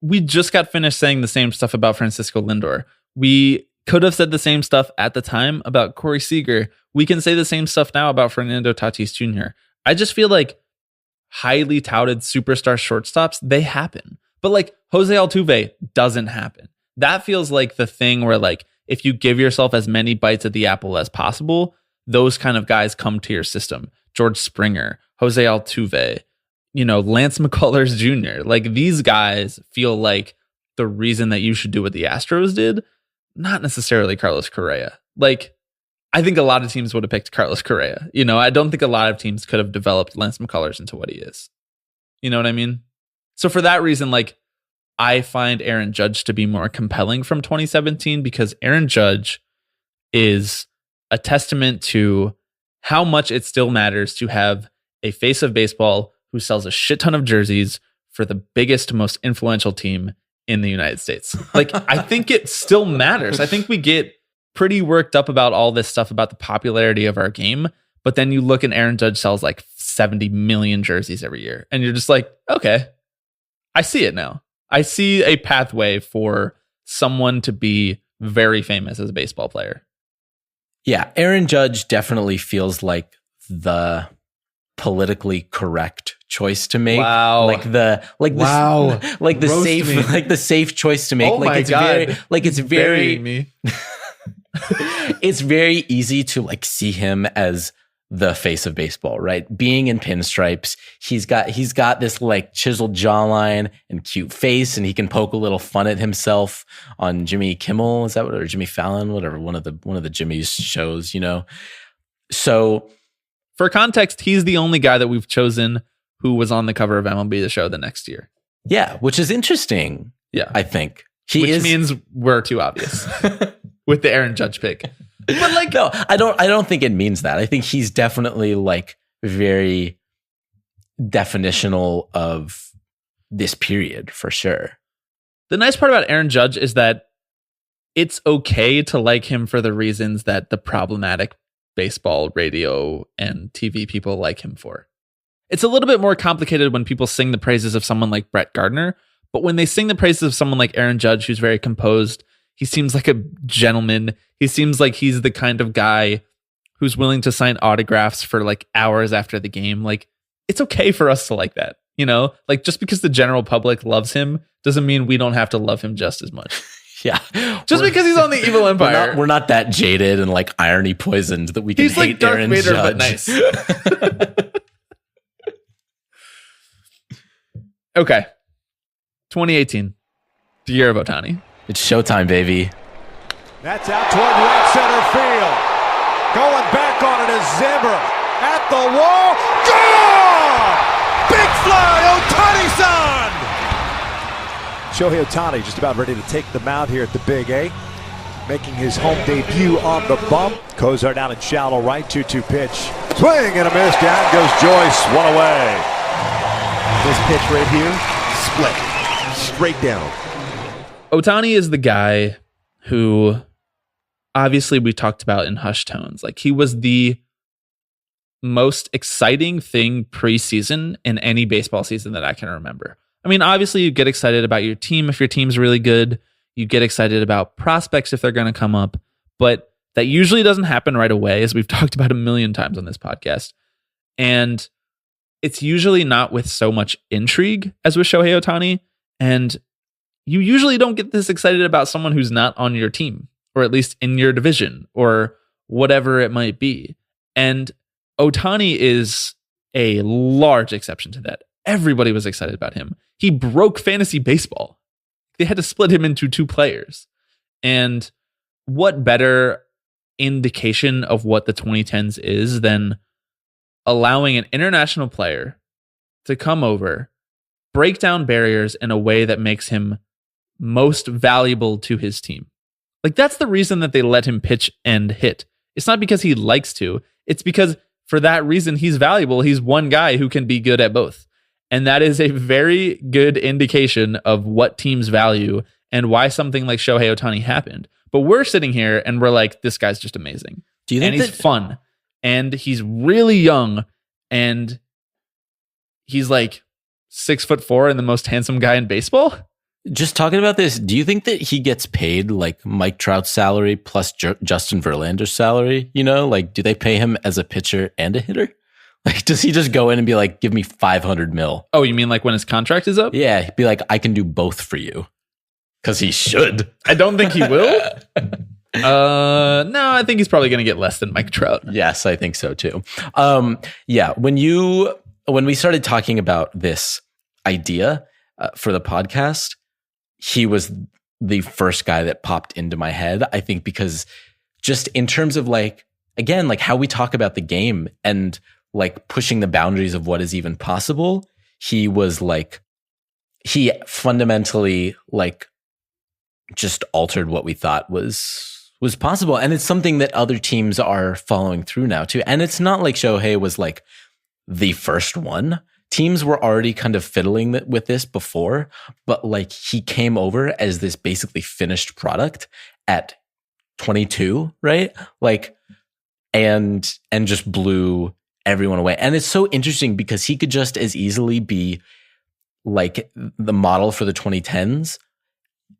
we just got finished saying the same stuff about Francisco Lindor. We could have said the same stuff at the time about Corey Seager. We can say the same stuff now about Fernando Tatis Jr. I just feel like highly touted superstar shortstops, they happen. But like Jose Altuve doesn't happen. That feels like the thing where like, if you give yourself as many bites at the apple as possible, those kind of guys come to your system. George Springer, Jose Altuve, Lance McCullers Jr. Like these guys feel like the reason that you should do what the Astros did, not necessarily Carlos Correa. Like, I think a lot of teams would have picked Carlos Correa. I don't think a lot of teams could have developed Lance McCullers into what he is. You know what I mean? So for that reason, like, I find Aaron Judge to be more compelling from 2017 because Aaron Judge is a testament to how much it still matters to have a face of baseball who sells a shit ton of jerseys for the biggest, most influential team in the United States. Like, I think it still matters. I think we get pretty worked up about all this stuff about the popularity of our game, but then you look and Aaron Judge sells like 70 million jerseys every year, and you're just like, okay, I see it now. I see a pathway for someone to be very famous as a baseball player. Yeah, Aaron Judge definitely feels like the politically correct choice to make. Wow. Like the safe choice to make. Oh like my God. It's very me. it's very easy to like see him as the face of baseball, right? Being in pinstripes, he's got this like chiseled jawline and cute face, and he can poke a little fun at himself on Jimmy Kimmel, or Jimmy Fallon, whatever, one of the Jimmy's shows, you know. So, for context, he's the only guy that we've chosen who was on the cover of MLB The Show the next year. Yeah, which is interesting. Yeah, I think which means we're too obvious with the Aaron Judge pick. But like, no, I don't think it means that. I think he's definitely like very definitional of this period for sure. The nice part about Aaron Judge is that it's okay to like him for the reasons that the problematic baseball, radio, and TV people like him for. It's a little bit more complicated when people sing the praises of someone like Brett Gardner, but when they sing the praises of someone like Aaron Judge, who's very composed, he seems like a gentleman. He seems like he's the kind of guy who's willing to sign autographs for like hours after the game. Like, it's okay for us to like that, you know? Like, just because the general public loves him doesn't mean we don't have to love him just as much. Yeah. Just because he's on the Evil Empire. We're not that jaded and like irony poisoned that we can hate like Darth Aaron Vader, Judge. but nice. Okay. 2018, the year of Ohtani. It's showtime, baby. That's out toward right center field. Going back on it is Zimmer. At the wall. Gone! Big fly, Ohtani-san! Shohei Ohtani just about ready to take the mound here at the Big A. Making his home debut on the bump. Kozar down in shallow right, 2-2 pitch. Swing and a miss. Down goes Joyce. One away. This pitch right here, split. Straight down. Ohtani is the guy who obviously we talked about in hushed tones. Like, he was the most exciting thing preseason in any baseball season that I can remember. I mean, obviously you get excited about your team if your team's really good. You get excited about prospects if they're going to come up, but that usually doesn't happen right away, as we've talked about a million times on this podcast. And it's usually not with so much intrigue as with Shohei Ohtani. And you usually don't get this excited about someone who's not on your team, or at least in your division, or whatever it might be. And Ohtani is a large exception to that. Everybody was excited about him. He broke fantasy baseball. They had to split him into two players. And what better indication of what the 2010s is than allowing an international player to come over, break down barriers in a way that makes him most valuable to his team. Like, that's the reason that they let him pitch and hit. It's not because he likes to. It's because for that reason, he's valuable. He's one guy who can be good at both. And that is a very good indication of what teams value and why something like Shohei Ohtani happened. But we're sitting here and we're like, this guy's just amazing. Do you think and he's fun. And he's really young. And he's like 6'4" and the most handsome guy in baseball. Just talking about this, do you think that he gets paid like Mike Trout's salary plus Justin Verlander's salary? You know, like, do they pay him as a pitcher and a hitter? Like, does he just go in and be like, give me 500 mil? Oh, you mean like when his contract is up? Yeah, he'd be like, I can do both for you. Because he should. I don't think he will. No, I think he's probably going to get less than Mike Trout. Yes, I think so too. Yeah, when we started talking about this idea for the podcast, he was the first guy that popped into my head. I think because just in terms of like, again, like how we talk about the game and like pushing the boundaries of what is even possible, he fundamentally like just altered what we thought was was possible. And it's something that other teams are following through now too. And it's not like Shohei was like the first one. Teams were already kind of fiddling with this before, but like he came over as this basically finished product at 22, right? Like, and just blew everyone away. And it's so interesting because he could just as easily be like the model for the 2010s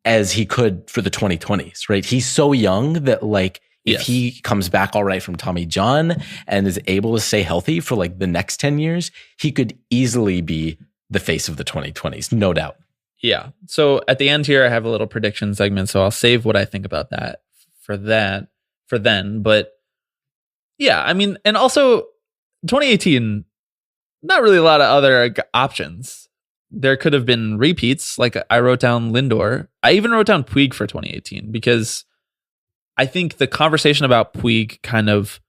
as he could for the 2020s, right? He's so young that like if he comes back all right from Tommy John and is able to stay healthy for like the next 10 years, he could easily be the face of the 2020s, no doubt. Yeah. So at the end here, I have a little prediction segment, so I'll save what I think about that for then. But yeah, I mean, and also 2018, not really a lot of other options. There could have been repeats. Like I wrote down Lindor. I even wrote down Puig for 2018 because I think the conversation about Puig kind of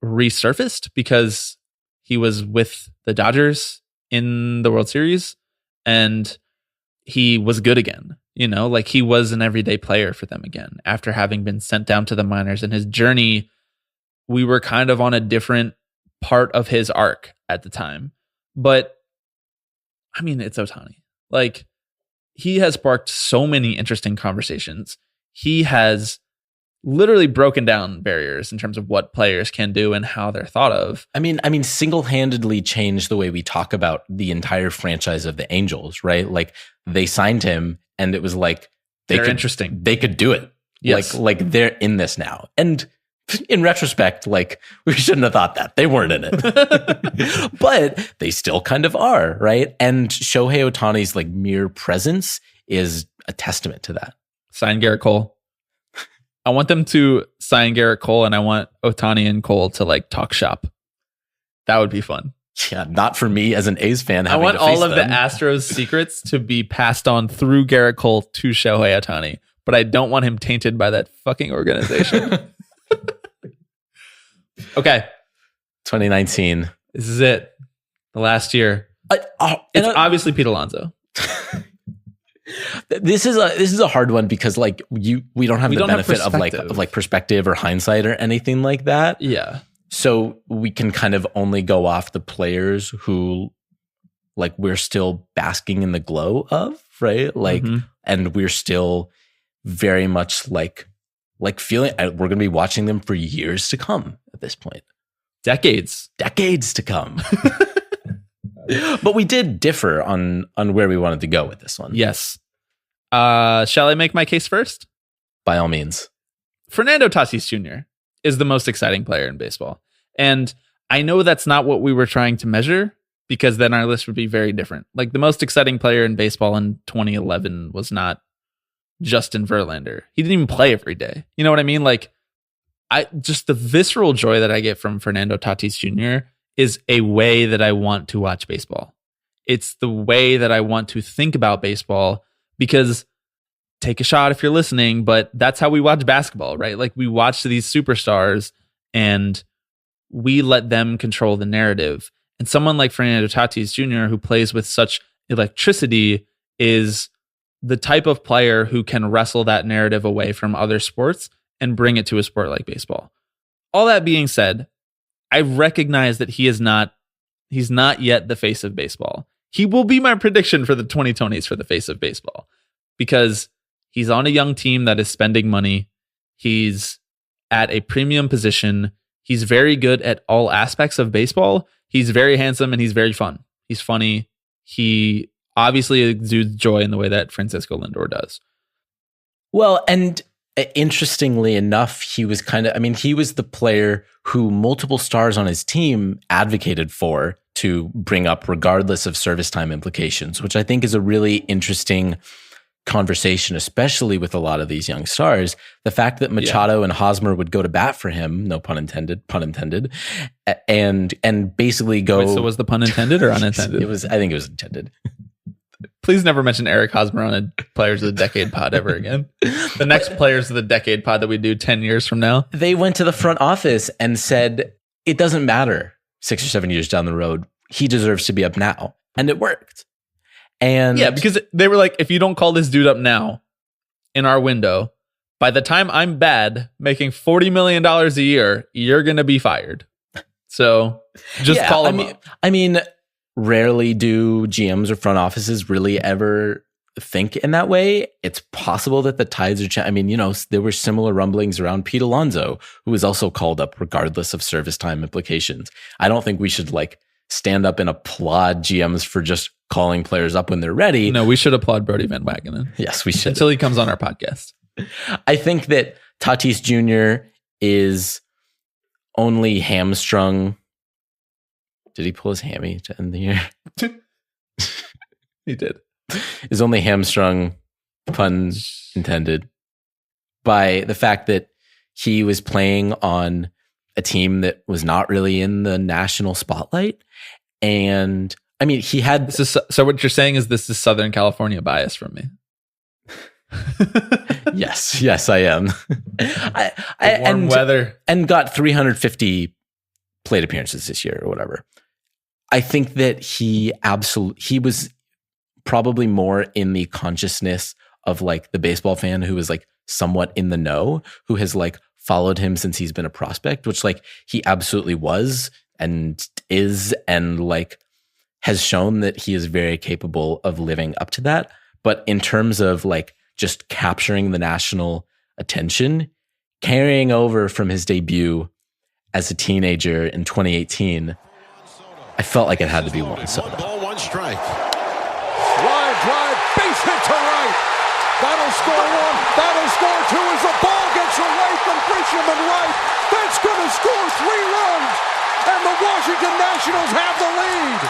resurfaced because he was with the Dodgers in the World Series and he was good again. You know, like he was an everyday player for them again after having been sent down to the minors. And his journey, we were kind of on a different part of his arc at the time. But I mean, it's Ohtani. Like he has sparked so many interesting conversations. He has literally broken down barriers in terms of what players can do and how they're thought of. I mean, single-handedly changed the way we talk about the entire franchise of the Angels, right? Like they signed him and it was like they're interesting. They could do it. Yes. Like they're in this now. And in retrospect, like we shouldn't have thought that. They weren't in it. But they still kind of are, right? And Shohei Ohtani's like mere presence is a testament to that. Sign Garrett Cole. I want them to sign Garrett Cole and I want Ohtani and Cole to like talk shop. That would be fun. Yeah, not for me as an A's fan. I want all of the Astros secrets to be passed on through Garrett Cole to Shohei Ohtani, but I don't want him tainted by that fucking organization. Okay. 2019. This is it. The last year. It's obviously Pete Alonso. This is a hard one because like we don't have the benefit of like perspective or hindsight or anything like that. Yeah. So we can kind of only go off the players who like we're still basking in the glow of, right? Like, and we're still very much like feeling we're going to be watching them for years to come at this point. Decades to come. But we did differ on where we wanted to go with this one. Yes. Shall I make my case first? By all means. Fernando Tatis Jr. is the most exciting player in baseball. And I know that's not what we were trying to measure because then our list would be very different. Like the most exciting player in baseball in 2011 was not Justin Verlander. He didn't even play every day. You know what I mean? Like just the visceral joy that I get from Fernando Tatis Jr. is a way that I want to watch baseball. It's the way that I want to think about baseball because take a shot if you're listening, but that's how we watch basketball, right? Like we watch these superstars and we let them control the narrative. And someone like Fernando Tatis Jr., who plays with such electricity, is the type of player who can wrestle that narrative away from other sports and bring it to a sport like baseball. All that being said, I recognize that he's not yet the face of baseball. He will be my prediction for the 2020s for the face of baseball because he's on a young team that is spending money. He's at a premium position. He's very good at all aspects of baseball. He's very handsome and he's very fun. He's funny. He obviously exudes joy in the way that Francisco Lindor does. Well, and interestingly enough, he was the player who multiple stars on his team advocated for to bring up regardless of service time implications, which I think is a really interesting conversation, especially with a lot of these young stars. The fact that Machado and Hosmer would go to bat for him, no pun intended, and basically go. Wait, so was the pun intended or unintended? I think it was intended. Please never mention Eric Hosmer on a Players of the Decade pod ever again. The next Players of the Decade pod that we do 10 years from now. They went to the front office and said, it doesn't matter 6 or 7 years down the road. He deserves to be up now. And it worked. And yeah, because they were like, if you don't call this dude up now in our window, by the time I'm bad, making $40 million a year, you're going to be fired. So just call him up. I mean, rarely do GMs or front offices really ever think in that way. It's possible that the tides are I mean, you know, there were similar rumblings around Pete Alonso, who was also called up regardless of service time implications. I don't think we should like stand up and applaud GMs for just calling players up when they're ready. No, we should applaud Brody Van Wagenen. Yes, we should. Until he comes on our podcast. I think that Tatis Jr. is only hamstrung. Did he pull his hammy to end the year? He did. Is only hamstrung, pun intended, by the fact that he was playing on a team that was not really in the national spotlight. And I mean, he had... So what you're saying is this is Southern California bias from me. Yes, I am. Warm weather. And got 350 plate appearances this year or whatever. I think that he was probably more in the consciousness of like the baseball fan who was like somewhat in the know, who has like followed him since he's been a prospect, which like he absolutely was and is, and like has shown that he is very capable of living up to that. But in terms of like just capturing the national attention, carrying over from his debut as a teenager in 2018, I felt like it had to be Juan Soto. 1 ball, 1 strike. Line drive, base hit to right. That'll score 1. That'll score 2 as the ball gets away from Grisham and right. That's going to score 3 runs. And the Washington Nationals have the lead.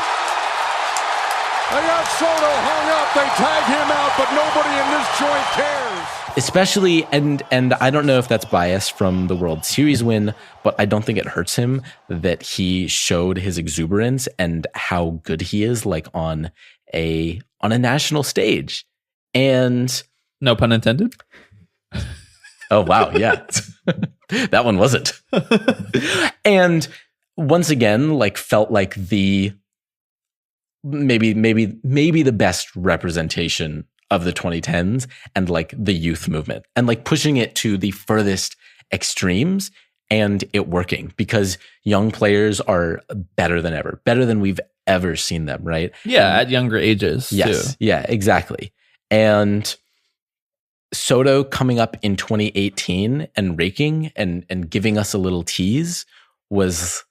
They got Soto hung up. They tag him out, but nobody in this joint cares. Especially, and I don't know if that's bias from the World Series win, but I don't think it hurts him that he showed his exuberance and how good he is, like on a national stage. And no pun intended. Oh wow, yeah, that one wasn't. And once again, like felt like the maybe the best representation of the 2010s and like the youth movement, and like pushing it to the furthest extremes and it working, because young players are better than ever, better than we've ever seen them, right? Yeah, at younger ages. Yes, too. Yeah, exactly. And Soto coming up in 2018 and raking and giving us a little tease was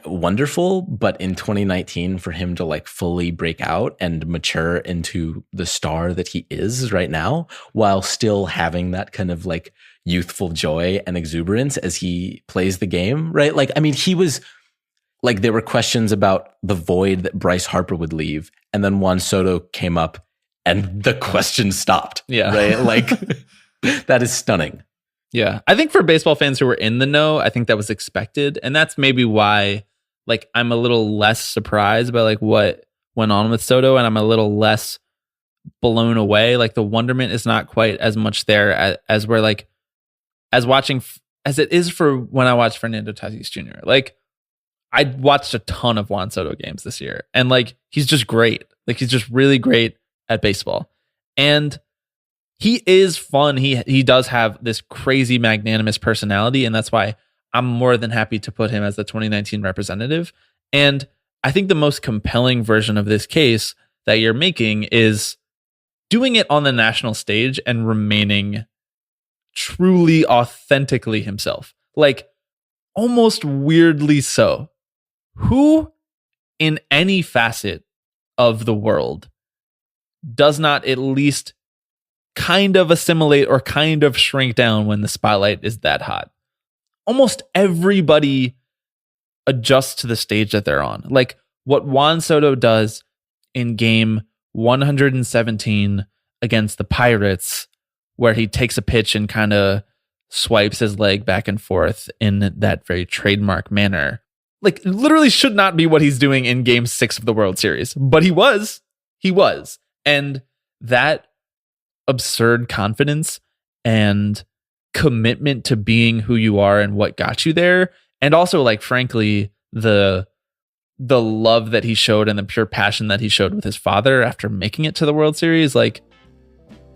wonderful, but in 2019 for him to like fully break out and mature into the star that he is right now, while still having that kind of like youthful joy and exuberance as he plays the game, right? Like, I mean, he was like, there were questions about the void that Bryce Harper would leave, and then Juan Soto came up and the question stopped. Yeah. Right? Like, that is stunning. Yeah. I think for baseball fans who were in the know, I think that was expected. And that's maybe why like I'm a little less surprised by like what went on with Soto, and I'm a little less blown away. Like the wonderment is not quite as much there as we're like, as watching as it is for when I watched Fernando Tatis Jr. Like I watched a ton of Juan Soto games this year, and like he's just great. Like he's just really great at baseball. And he is fun. He does have this crazy magnanimous personality, and that's why I'm more than happy to put him as the 2019 representative. And I think the most compelling version of this case that you're making is doing it on the national stage and remaining truly authentically himself. Like almost weirdly so. Who in any facet of the world does not at least kind of assimilate or kind of shrink down when the spotlight is that hot? Almost everybody adjusts to the stage that they're on. Like what Juan Soto does in game 117 against the Pirates, where he takes a pitch and kind of swipes his leg back and forth in that very trademark manner. Like literally should not be what he's doing in game 6 of the World Series, but he was. And that absurd confidence and commitment to being who you are and what got you there, and also like frankly the love that he showed and the pure passion that he showed with his father after making it to the World Series, like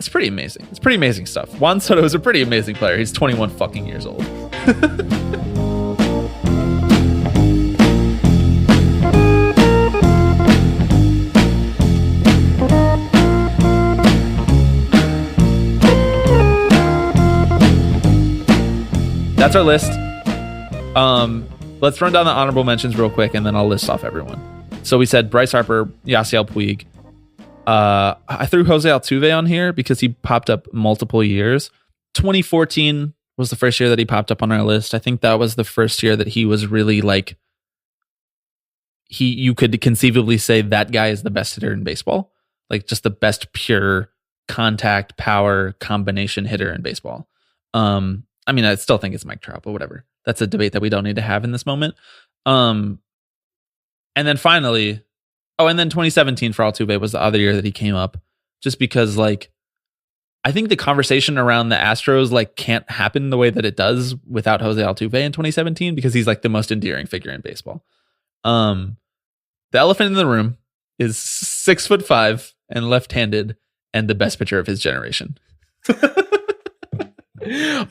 It's pretty amazing. It's pretty amazing stuff. Juan Soto is a pretty amazing player. He's 21 fucking years old. That's our list. Let's run down the honorable mentions real quick, and then I'll list off everyone. So we said Bryce Harper, Yasiel Puig. I threw Jose Altuve on here because he popped up multiple years. 2014 was the first year that he popped up on our list. I think that was the first year that he was really like, you could conceivably say that guy is the best hitter in baseball. Like just the best pure contact power combination hitter in baseball. I mean, I still think it's Mike Trout, but whatever. That's a debate that we don't need to have in this moment. And then finally, and then 2017 for Altuve was the other year that he came up, just because like, I think the conversation around the Astros like can't happen the way that it does without Jose Altuve in 2017, because he's like the most endearing figure in baseball. The elephant in the room is 6'5" and left-handed and the best pitcher of his generation.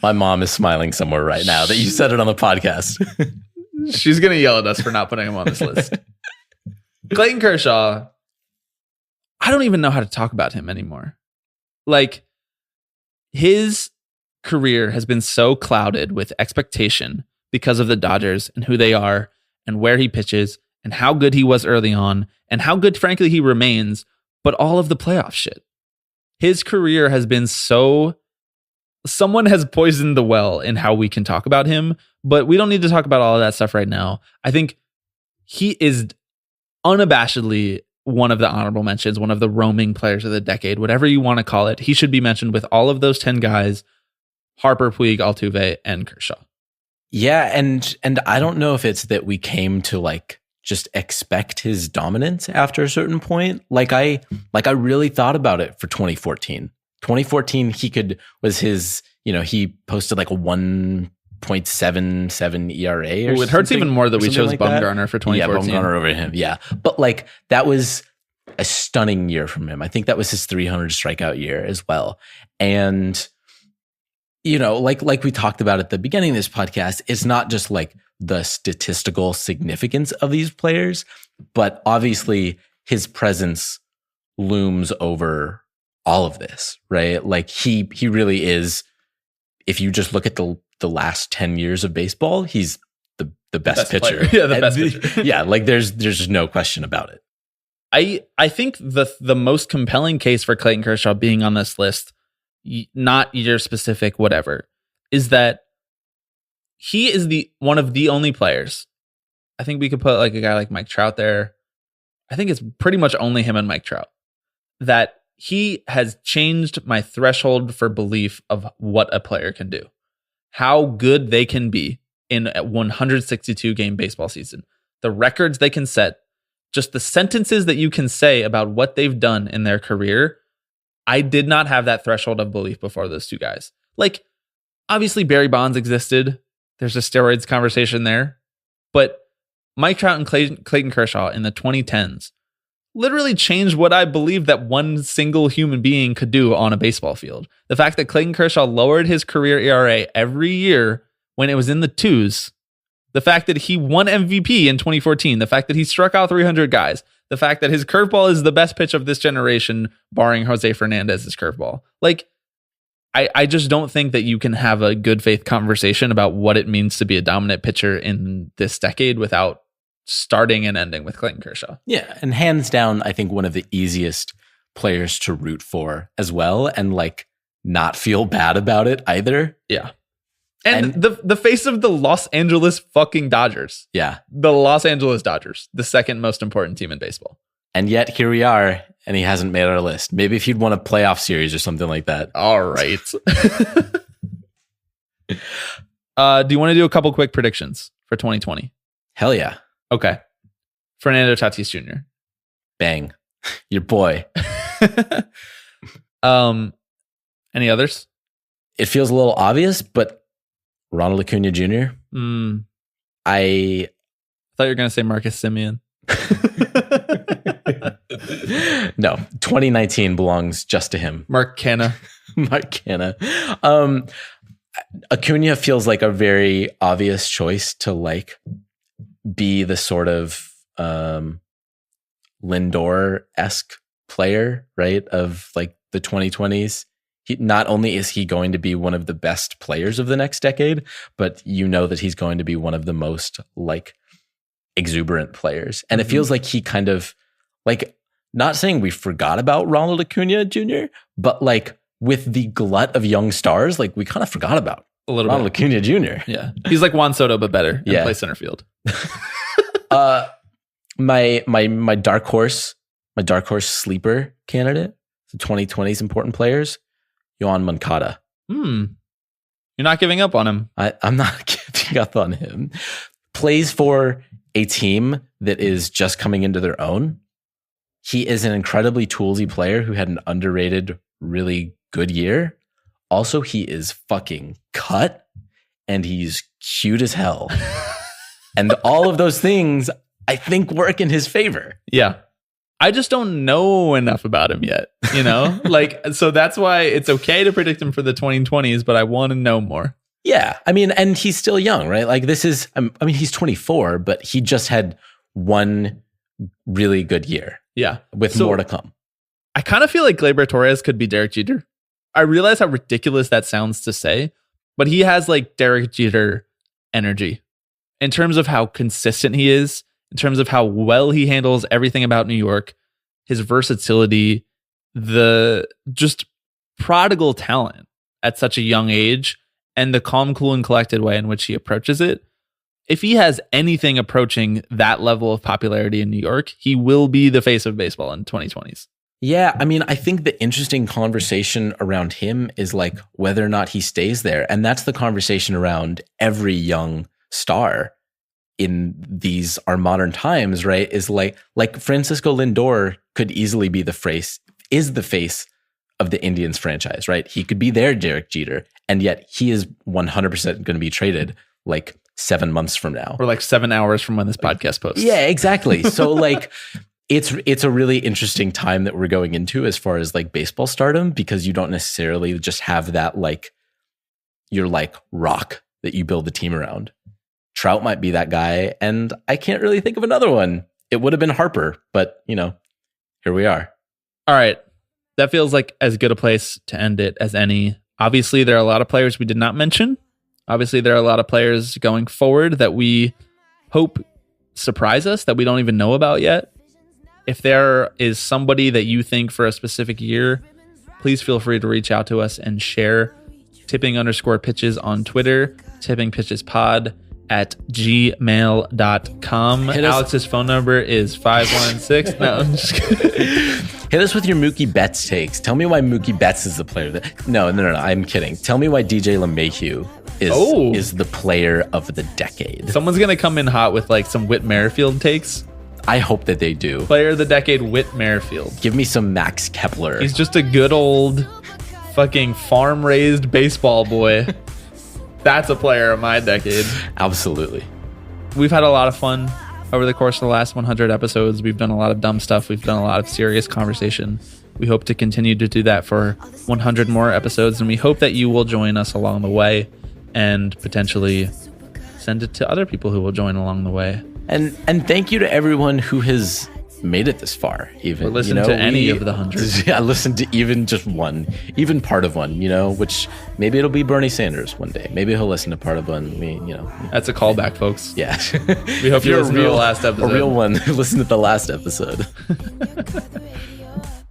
My mom is smiling somewhere right now that you said it on the podcast. She's going to yell at us for not putting him on this list. Clayton Kershaw, I don't even know how to talk about him anymore. Like, his career has been so clouded with expectation because of the Dodgers and who they are and where he pitches and how good he was early on and how good, frankly, he remains, but all of the playoff shit. His career has been so... Someone has poisoned the well in how we can talk about him, but we don't need to talk about all of that stuff right now. I think he is unabashedly one of the honorable mentions, one of the roaming players of the decade, whatever you want to call it. He should be mentioned with all of those 10 guys, Harper, Puig, Altuve, and Kershaw. Yeah, and I don't know if it's that we came to like just expect his dominance after a certain point. Like I really thought about it for 2014. 2014, he posted like a 1.77 ERA. It hurts even more that we chose like Bumgarner for 2014. Yeah, Bumgarner over him. Yeah. But like that was a stunning year from him. I think that was his 300 strikeout year as well. And, like we talked about at the beginning of this podcast, it's not just like the statistical significance of these players, but obviously his presence looms over all of this, right? Like he really is, if you just look at the last 10 years of baseball, he's the best pitcher. Yeah, the best pitcher. Yeah, like there's just no question about it. I think the most compelling case for Clayton Kershaw being on this list, not your specific whatever, is that he is one of the only players. I think we could put like a guy like Mike Trout there. I think it's pretty much only him and Mike Trout that he has changed my threshold for belief of what a player can do, how good they can be in a 162 game baseball season, the records they can set, just the sentences that you can say about what they've done in their career. I did not have that threshold of belief before those two guys. Like, obviously Barry Bonds existed. There's a steroids conversation there, but Mike Trout and Clayton Kershaw in the 2010s literally changed what I believed that one single human being could do on a baseball field. The fact that Clayton Kershaw lowered his career ERA every year when it was in the twos, the fact that he won MVP in 2014, the fact that he struck out 300 guys, the fact that his curveball is the best pitch of this generation, barring Jose Fernandez's curveball. Like, I just don't think that you can have a good faith conversation about what it means to be a dominant pitcher in this decade without starting and ending with Clayton Kershaw. Yeah, and hands down, I think one of the easiest players to root for as well, and like not feel bad about it either. Yeah. And the face of the Los Angeles fucking Dodgers. Yeah. The Los Angeles Dodgers, the second most important team in baseball. And yet here we are, and he hasn't made our list. Maybe if he'd won a playoff series or something like that. All right. Do you want to do a couple quick predictions for 2020? Hell yeah. Okay. Fernando Tatis Jr. Bang. Your boy. Any others? It feels a little obvious, but Ronald Acuna Jr. I thought you were going to say Marcus Semien. No, 2019 belongs just to him. Mark Canna. Mark Canna. Acuna feels like a very obvious choice to like be the sort of Lindor-esque player, right? Of like the 2020s. Not only is he going to be one of the best players of the next decade, but you know that he's going to be one of the most like exuberant players. And it feels like he kind of like, not saying we forgot about Ronald Acuna Jr., but like with the glut of young stars, like we kind of forgot about A little Ronald bit. Acuna Jr. Yeah. He's like Juan Soto, but better. And Yeah. play center field. My dark horse sleeper candidate, the 2020s important players, Yohan Moncada. You're not giving up on him. I'm not giving up on him. Plays for a team that is just coming into their own. He is an incredibly toolsy player who had an underrated, really good year. Also, he is fucking cut and he's cute as hell. And all of those things, I think, work in his favor. Yeah. I just don't know enough about him yet, you know? Like, so that's why it's okay to predict him for the 2020s, but I want to know more. Yeah. I mean, and he's still young, right? Like this is, I mean, he's 24, but he just had one really good year. Yeah. With more to come. I kind of feel like Gleyber Torres could be Derek Jeter. I realize how ridiculous that sounds to say, but he has like Derek Jeter energy in terms of how consistent he is, in terms of how well he handles everything about New York, his versatility, the just prodigal talent at such a young age, and the calm, cool, and collected way in which he approaches it. If he has anything approaching that level of popularity in New York, he will be the face of baseball in 2020s. Yeah, I mean, I think the interesting conversation around him is like whether or not he stays there. And that's the conversation around every young star in these our modern times, right? Is like Francisco Lindor could easily be the face of the Indians franchise, right? He could be their Derek Jeter, and yet he is 100% going to be traded like 7 months from now. Or like 7 hours from when this podcast posts. Yeah, exactly. So like it's a really interesting time that we're going into as far as like baseball stardom, because you don't necessarily just have that like your like rock that you build the team around. Trout might be that guy, and I can't really think of another one. It would have been Harper, but you know, here we are. All right. That feels like as good a place to end it as any. Obviously, there are a lot of players we did not mention. Obviously, there are a lot of players going forward that we hope surprise us that we don't even know about yet. If there is somebody that you think for a specific year, please feel free to reach out to us and share. Tipping_pitches on Twitter, tippingpitchespod at gmail.com. Alex's phone number is 516. No, I'm just kidding. Hit us with your Mookie Betts takes. Tell me why Mookie Betts is the player that... No, I'm kidding. Tell me why DJ LeMahieu is the player of the decade. Someone's going to come in hot with like some Whit Merrifield takes. I hope that they do. Player of the decade, Whit Merrifield. Give me some Max Kepler. He's just a good old fucking farm-raised baseball boy. That's a player of my decade. Absolutely. We've had a lot of fun over the course of the last 100 episodes. We've done a lot of dumb stuff. We've done a lot of serious conversation. We hope to continue to do that for 100 more episodes, and we hope that you will join us along the way and potentially send it to other people who will join along the way. And thank you to everyone who has made it this far, even. Or listen to any of the 100. Yeah, listen to even just one, even part of one, which maybe it'll be Bernie Sanders one day. Maybe he'll listen to part of one. That's a callback, folks. Yeah. We hope you listen to the last episode. A real one. Listen to the last episode.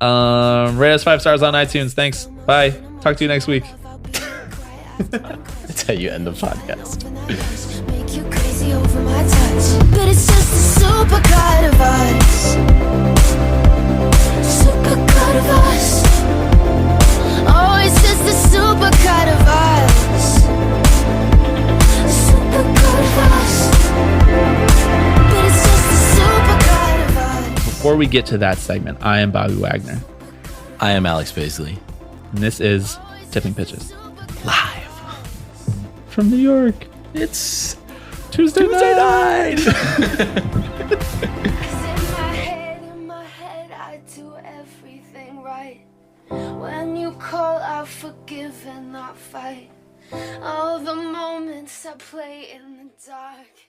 Rate us 5 stars on iTunes. Thanks. Bye. Talk to you next week. That's how you end the podcast. Make you crazy over my touch, but it's just a supercut of us. Supercut of us. Oh, it's just a supercut of us. Supercut of us. But it's just a supercut of us. Before we get to that segment, I am Bobby Wagner. I am Alex Paisley. And this is Tipping Pitches. Live. From New York. It's Tuesday night. In my head, I do call out, forgive and not fight. All the moments I play in the dark.